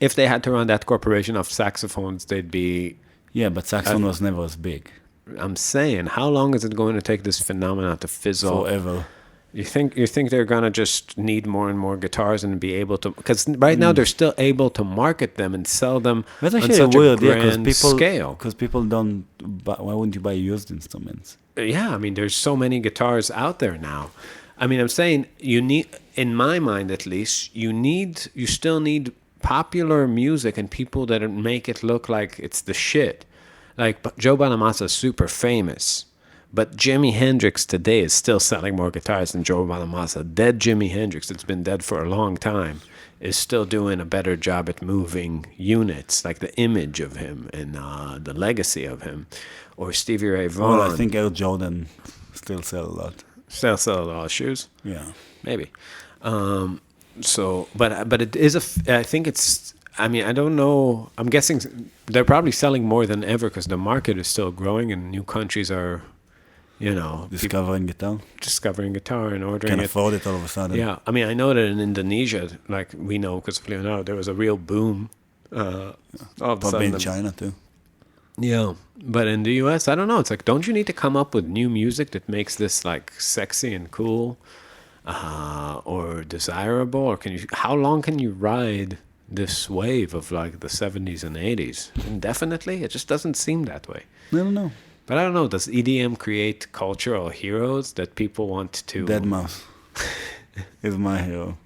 if they had to run that corporation of saxophones, they'd be. Yeah, but saxophone was never as big. I'm saying, how long is it going to take this phenomenon to fizzle? Forever. You think they're gonna just need more and more guitars and be able to? Because right now they're still able to market them and sell them That's on actually such weird, a yeah, grand scale. because people don't. Why wouldn't you buy used instruments? Yeah, I mean, there's so many guitars out there now. I mean, I'm saying you need, in my mind at least, you still need popular music and people that make it look like it's the shit. Like Joe Bonamassa is super famous, but Jimi Hendrix today is still selling more guitars than Joe Bonamassa. Dead Jimi Hendrix, that's been dead for a long time, is still doing a better job at moving units, like the image of him and the legacy of him. Or Stevie Ray Vaughan. Well, I think Air Jordan still sell a lot. Still sell a lot of shoes. Yeah. Maybe. But it is I think it's. I mean, I don't know. I'm guessing they're probably selling more than ever because the market is still growing and new countries are, people Discovering guitar. discovering guitar and ordering Can it. afford it all of a sudden. Yeah, I mean, I know that in Indonesia, like we know because of Leonardo, there was a real boom. All of a Probably sudden, in China too. yeah, but in the U.S., I don't know. It's like, don't you need to come up with new music that makes this like sexy and cool, or desirable? Or how long can you ride this wave of like the 70s and 80s? Indefinitely? It just doesn't seem that way. I don't know. But I don't know. Does EDM create cultural heroes that people want to? Dead Mouse is my hero.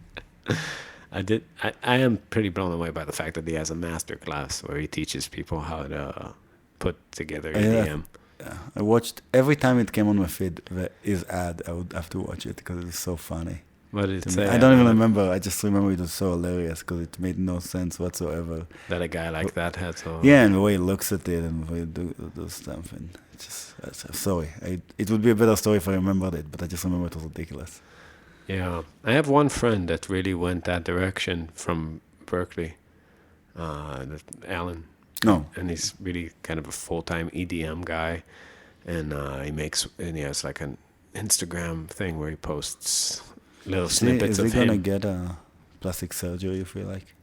I am pretty blown away by the fact that he has a master class where he teaches people how to put together EDM. Yeah. I watched every time it came on my feed. His ad, I would have to watch it because it's so funny. What did it to me. say? I don't even remember. I just remember it was so hilarious because it made no sense whatsoever. That a guy like that had so. Yeah, and the way he looks at it and the way he does stuff, and it's just sorry. It would be a better story if I remembered it, but I just remember it was ridiculous. Yeah, I have one friend that really went that direction from Berkeley, Alan. No. And he's really kind of a full-time EDM guy, and he has like an Instagram thing where he posts little snippets of Is he gonna him. get a plastic surgery? You feel like,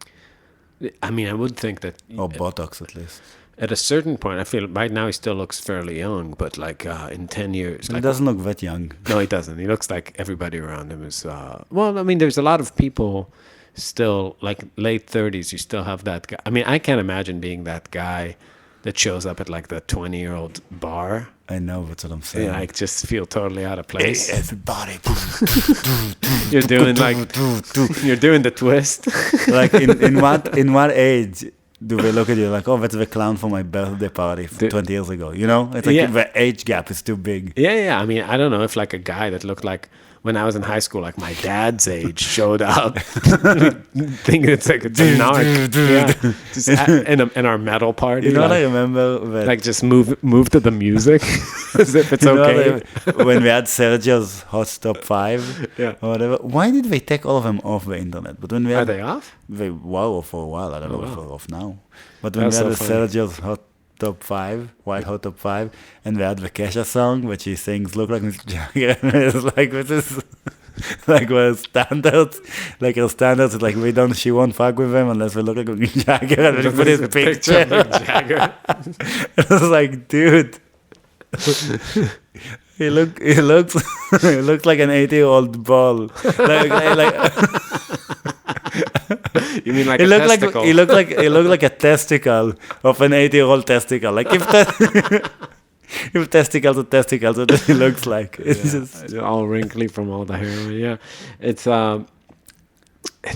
I mean, I would think that or Botox at least. at a certain point, I feel right now he still looks fairly young, but like in 10 years, He like, doesn't look that young. no, he doesn't. He looks like everybody around him is. Well, I mean, there's a lot of people still like late 30s. You still have that guy. I mean, I can't imagine being that guy that shows up at like the 20-year-old bar. I know, that's what I'm saying. Yeah, I just feel totally out of place. Hey, everybody. You're doing you're doing the twist. Like in what age do they look at you like, oh, that's the clown for my birthday party 20 years ago? You know, it's like Yeah. the age gap is too big. Yeah. I mean, I don't know if like a guy that looked like when I was in high school, like my dad's age, showed up, thinking it's like it's a narc. Yeah. Just in our metal party. You know what I like, remember? That, like just move to the music as if it's you know okay. when we had Sergio's Hot Top 5 Yeah. or whatever, why did they take all of them off the internet? But when we Are had, they off? they were for a while. I don't Oh, know if wow. they're off now. But when That's we had so the funny. Sergio's Hot Top 5, White Hot Top 5, and we had the Kesha song, which he sings, look like Mr. Jagger. And it's like, this is... like our standards, like she won't fuck with him unless we look like Mick Jagger and we put his picture. of Mick Jagger. I was like, dude, he looks he looks like an 80-year-old ball. Like You mean like he a looked testicle? he looked like a testicle of an 80-year-old testicle. Like if testicles are testicles, what he looks like. It's just all wrinkly from all the heroin. Yeah, it's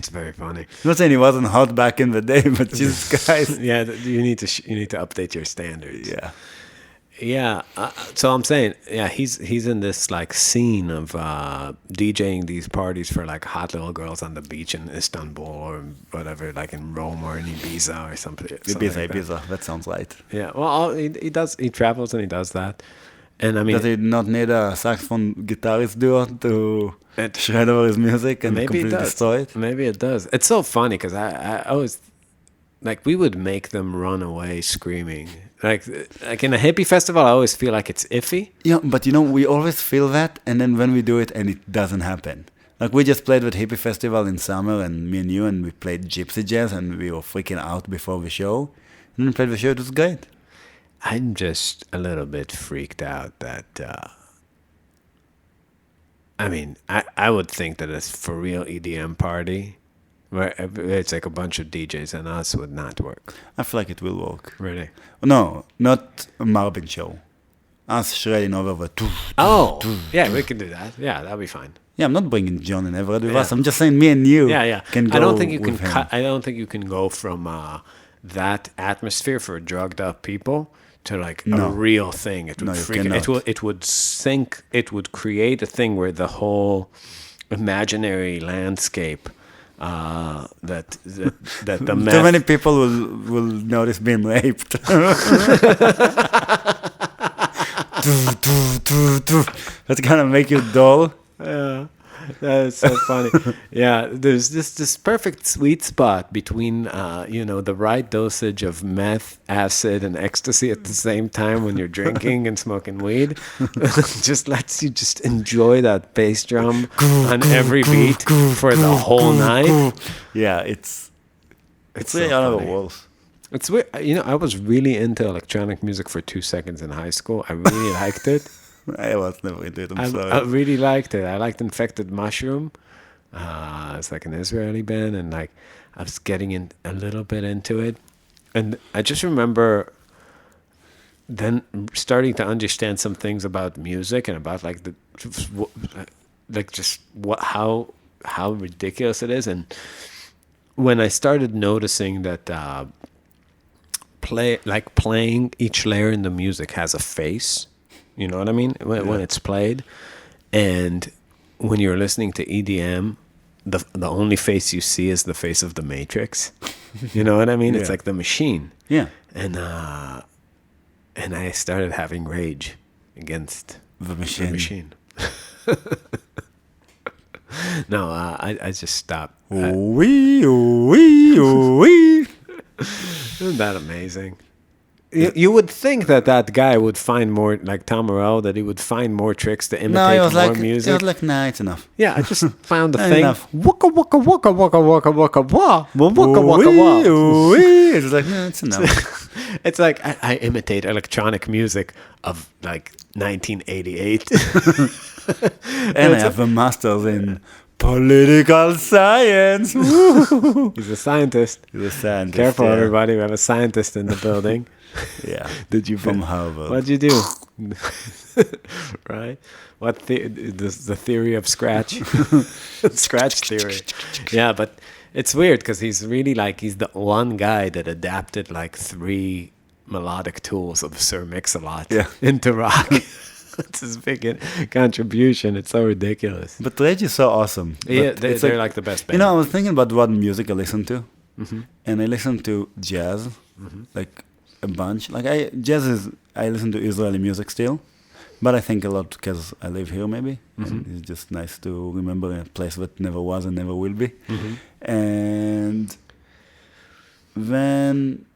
very funny. I'm not saying he wasn't hot back in the day, but Jesus Christ. Yeah, you need to update your standards. Yeah. Yeah, so I'm saying, yeah, he's in this like scene of DJing these parties for like hot little girls on the beach in Istanbul or whatever, like in Rome or in Ibiza or something. Ibiza. That sounds right. Yeah, well, he travels and he does that, and I mean, Does he not need a saxophone guitarist duo to shred over his music and maybe completely destroy it? Maybe it does. It's so funny because I always like we would make them run away screaming. Like in a hippie festival, I always feel like it's iffy. Yeah, but we always feel that, and then when we do it and it doesn't happen. Like we just played with hippie festival in summer, and me and you, and we played gypsy jazz, and we were freaking out before the show. And then we played the show, it was great. I'm just a little bit freaked out that, I mean, I would think that a for real EDM party, where it's like a bunch of DJs and us would not work. I feel like it will work. Really? No, not a Marbin show. Us shredding over the... Yeah, we can do that. Yeah, that'll be fine. Yeah, I'm not bringing John and Everett with us. I'm just saying me and you can go I don't think you with can him. cut. I don't think you can go from that atmosphere for drugged up people to like a real thing. It would it would sink. It would create a thing where the whole imaginary landscape that the meth. Too many people will notice being raped. That's gonna make you dull. Yeah, that is so funny. Yeah, there's this perfect sweet spot between the right dosage of meth, acid, and ecstasy at the same time when you're drinking and smoking weed. Just lets you just enjoy that bass drum on every beat for the whole night. Yeah, it's really so out of the funny. walls. It's weird. I was really into electronic music for 2 seconds in high school. I really liked it. I was never into it. I'm sorry. I really liked it. I liked Infected Mushroom. It's like an Israeli band, and like I was getting in a little bit into it, and I just remember then starting to understand some things about music and about like how ridiculous it is, and when I started noticing that playing each layer in the music has a face. You know what I mean? When it's played, and when you're listening to EDM, the only face you see is the face of the Matrix. You know what I mean? It's like the machine. Yeah. And I started having rage against The machine. No, I just stopped. Ooh-wee, ooh-wee, ooh-wee. Isn't that amazing? You would think that guy would find more, like Tom Morello, that he would find more tricks to imitate more music. He was like, nah, it's enough. Yeah, I just found the thing. Enough. Waka waka waka waka waka waka wah. Waka waka wah. Ooh-wee. It's like, no, it's enough. It's like I imitate electronic music of like 1988. And I have a master's in political science. He's a scientist. He's a scientist. Careful, yeah. everybody. We have a scientist in the building. Yeah. Did you From Harvard. What'd you do? Right? What the theory of scratch? Scratch theory. Yeah, but it's weird because he's really like he's the one guy that adapted like 3 melodic tools of Sir Mix-a-Lot into rock. It's his big contribution. It's so ridiculous. But Rage is so awesome. Yeah, they're like the best band. I was thinking about what music I listen to. And I listen to jazz, like a bunch. Like I listen to Israeli music still. But I think a lot because I live here maybe. And it's just nice to remember a place that never was and never will be. And then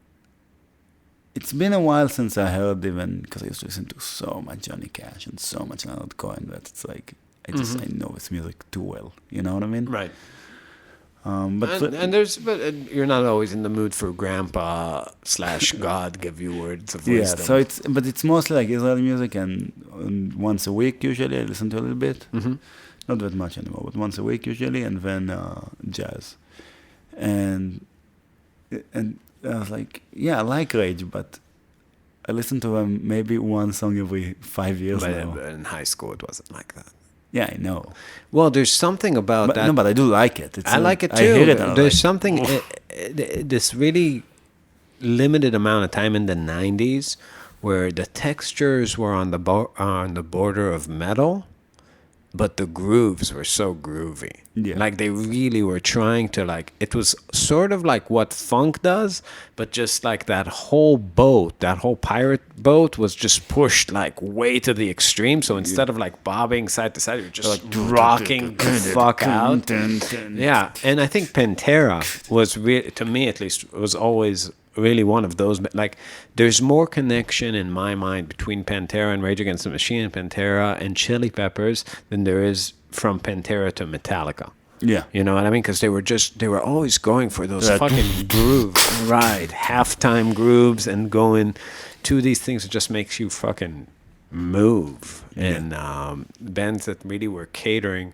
it's been a while since I heard even, because I used to listen to so much Johnny Cash and so much Leonard Cohen that it's like, I know his music too well. You know what I mean? Right. But You're not always in the mood for grandpa / God give you words of yeah, wisdom. so it's mostly like Israeli music, and once a week usually I listen to a little bit. Mm-hmm. Not that much anymore, but once a week usually, and then jazz. And I was like, yeah, I like Rage, but I listen to them maybe one song every 5 years now. But in high school, it wasn't like that. Yeah, I know. Well, there's something about that. No, but I do like it. I like it too. I hear it. And There's something, this really limited amount of time in the 90s where the textures were on the border of metal, but the grooves were so groovy. Yeah. Like they really were trying to it was sort of like what funk does, but just like that whole pirate boat was just pushed like way to the extreme. So instead of like bobbing side to side, you're just like rocking the fuck out. Yeah. And I think Pantera was to me at least, was always really one of those. Like there's more connection in my mind between Pantera and Rage Against the Machine and Pantera and Chili Peppers than there is from Pantera to Metallica. Yeah. You know what I mean? Because they were always going for those fucking grooves. Right. Halftime grooves and going to these things that just makes you fucking move. Yeah. And bands that really were catering.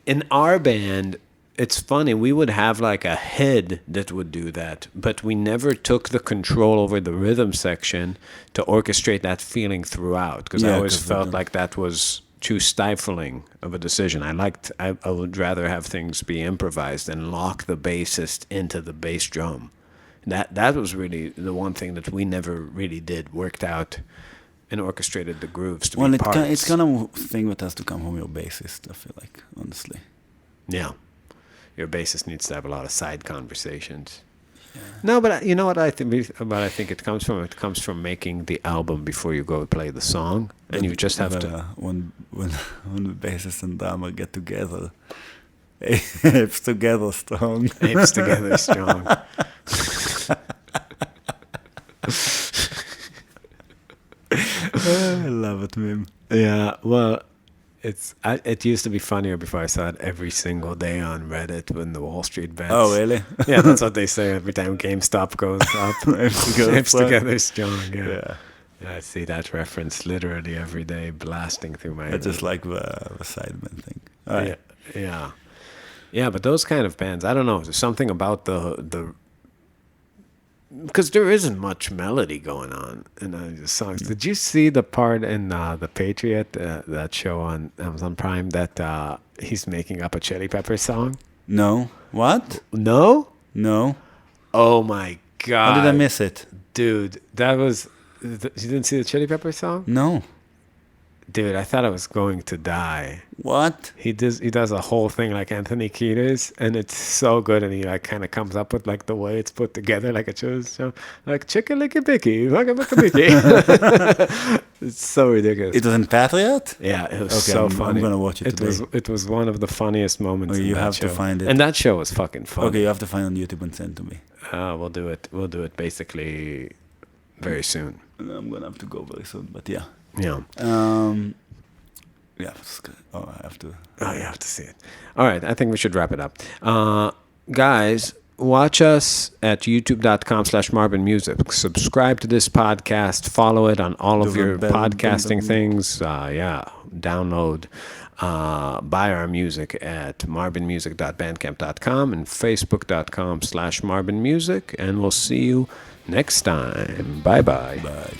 In our band, it's funny, we would have like a head that would do that, but we never took the control over the rhythm section to orchestrate that feeling throughout, because I always felt like that was too stifling of a decision. I would rather have things be improvised and lock the bassist into the bass drum. That was really the one thing that we never really did, worked out and orchestrated the grooves to be parts. It's kind of thing that has to come from your bassist, I feel like, honestly. Yeah. Your bassist needs to have a lot of side conversations. Yeah. No, but you know what I think it comes from? It comes from making the album before you go play the song, and you just have to. When the bassist and drummer get together, apes together strong. Apes together strong. I love it, meme. Yeah, well. It used to be funnier before I saw it every single day on Reddit when the Wall Street bets. Oh, really? Yeah, that's what they say every time GameStop goes up. Apes together strong. Yeah. I see that reference literally every day blasting through my head. I just like the Sidemen thing. Right. Yeah, but those kind of bands, I don't know. There's something about the because there isn't much melody going on in the songs. Did you see the part in The Patriot, that show on Amazon Prime, that he's making up a Chili Pepper song? No. What? No? No. Oh my God. How did I miss it? Dude, that was... You didn't see the Chili Pepper song? No. Dude, I thought I was going to die. What? He does a whole thing like Anthony Kiedis, and it's so good, and he like kind of comes up with like the way it's put together, like a show, like chickalicky-picky, picky. It's so ridiculous. It was in Patriot? Yeah, it was so funny. I'm gonna watch it today. It was one of the funniest moments. You have to find it, and that show was fucking fun. Okay, you have to find it on YouTube and send to me. We'll do it. We'll do it basically very soon. I'm gonna have to go very soon, but yeah. Yeah. Yeah. Oh, I have to. Oh, you have to see it. All right. I think we should wrap it up. Guys, watch us at youtube.com/Marbin Music. Subscribe to this podcast. Follow it on all of your podcasting things. Download. Buy our music at marbinmusic.bandcamp.com and facebook.com/Marbin Music. And we'll see you next time. Bye-bye. Bye.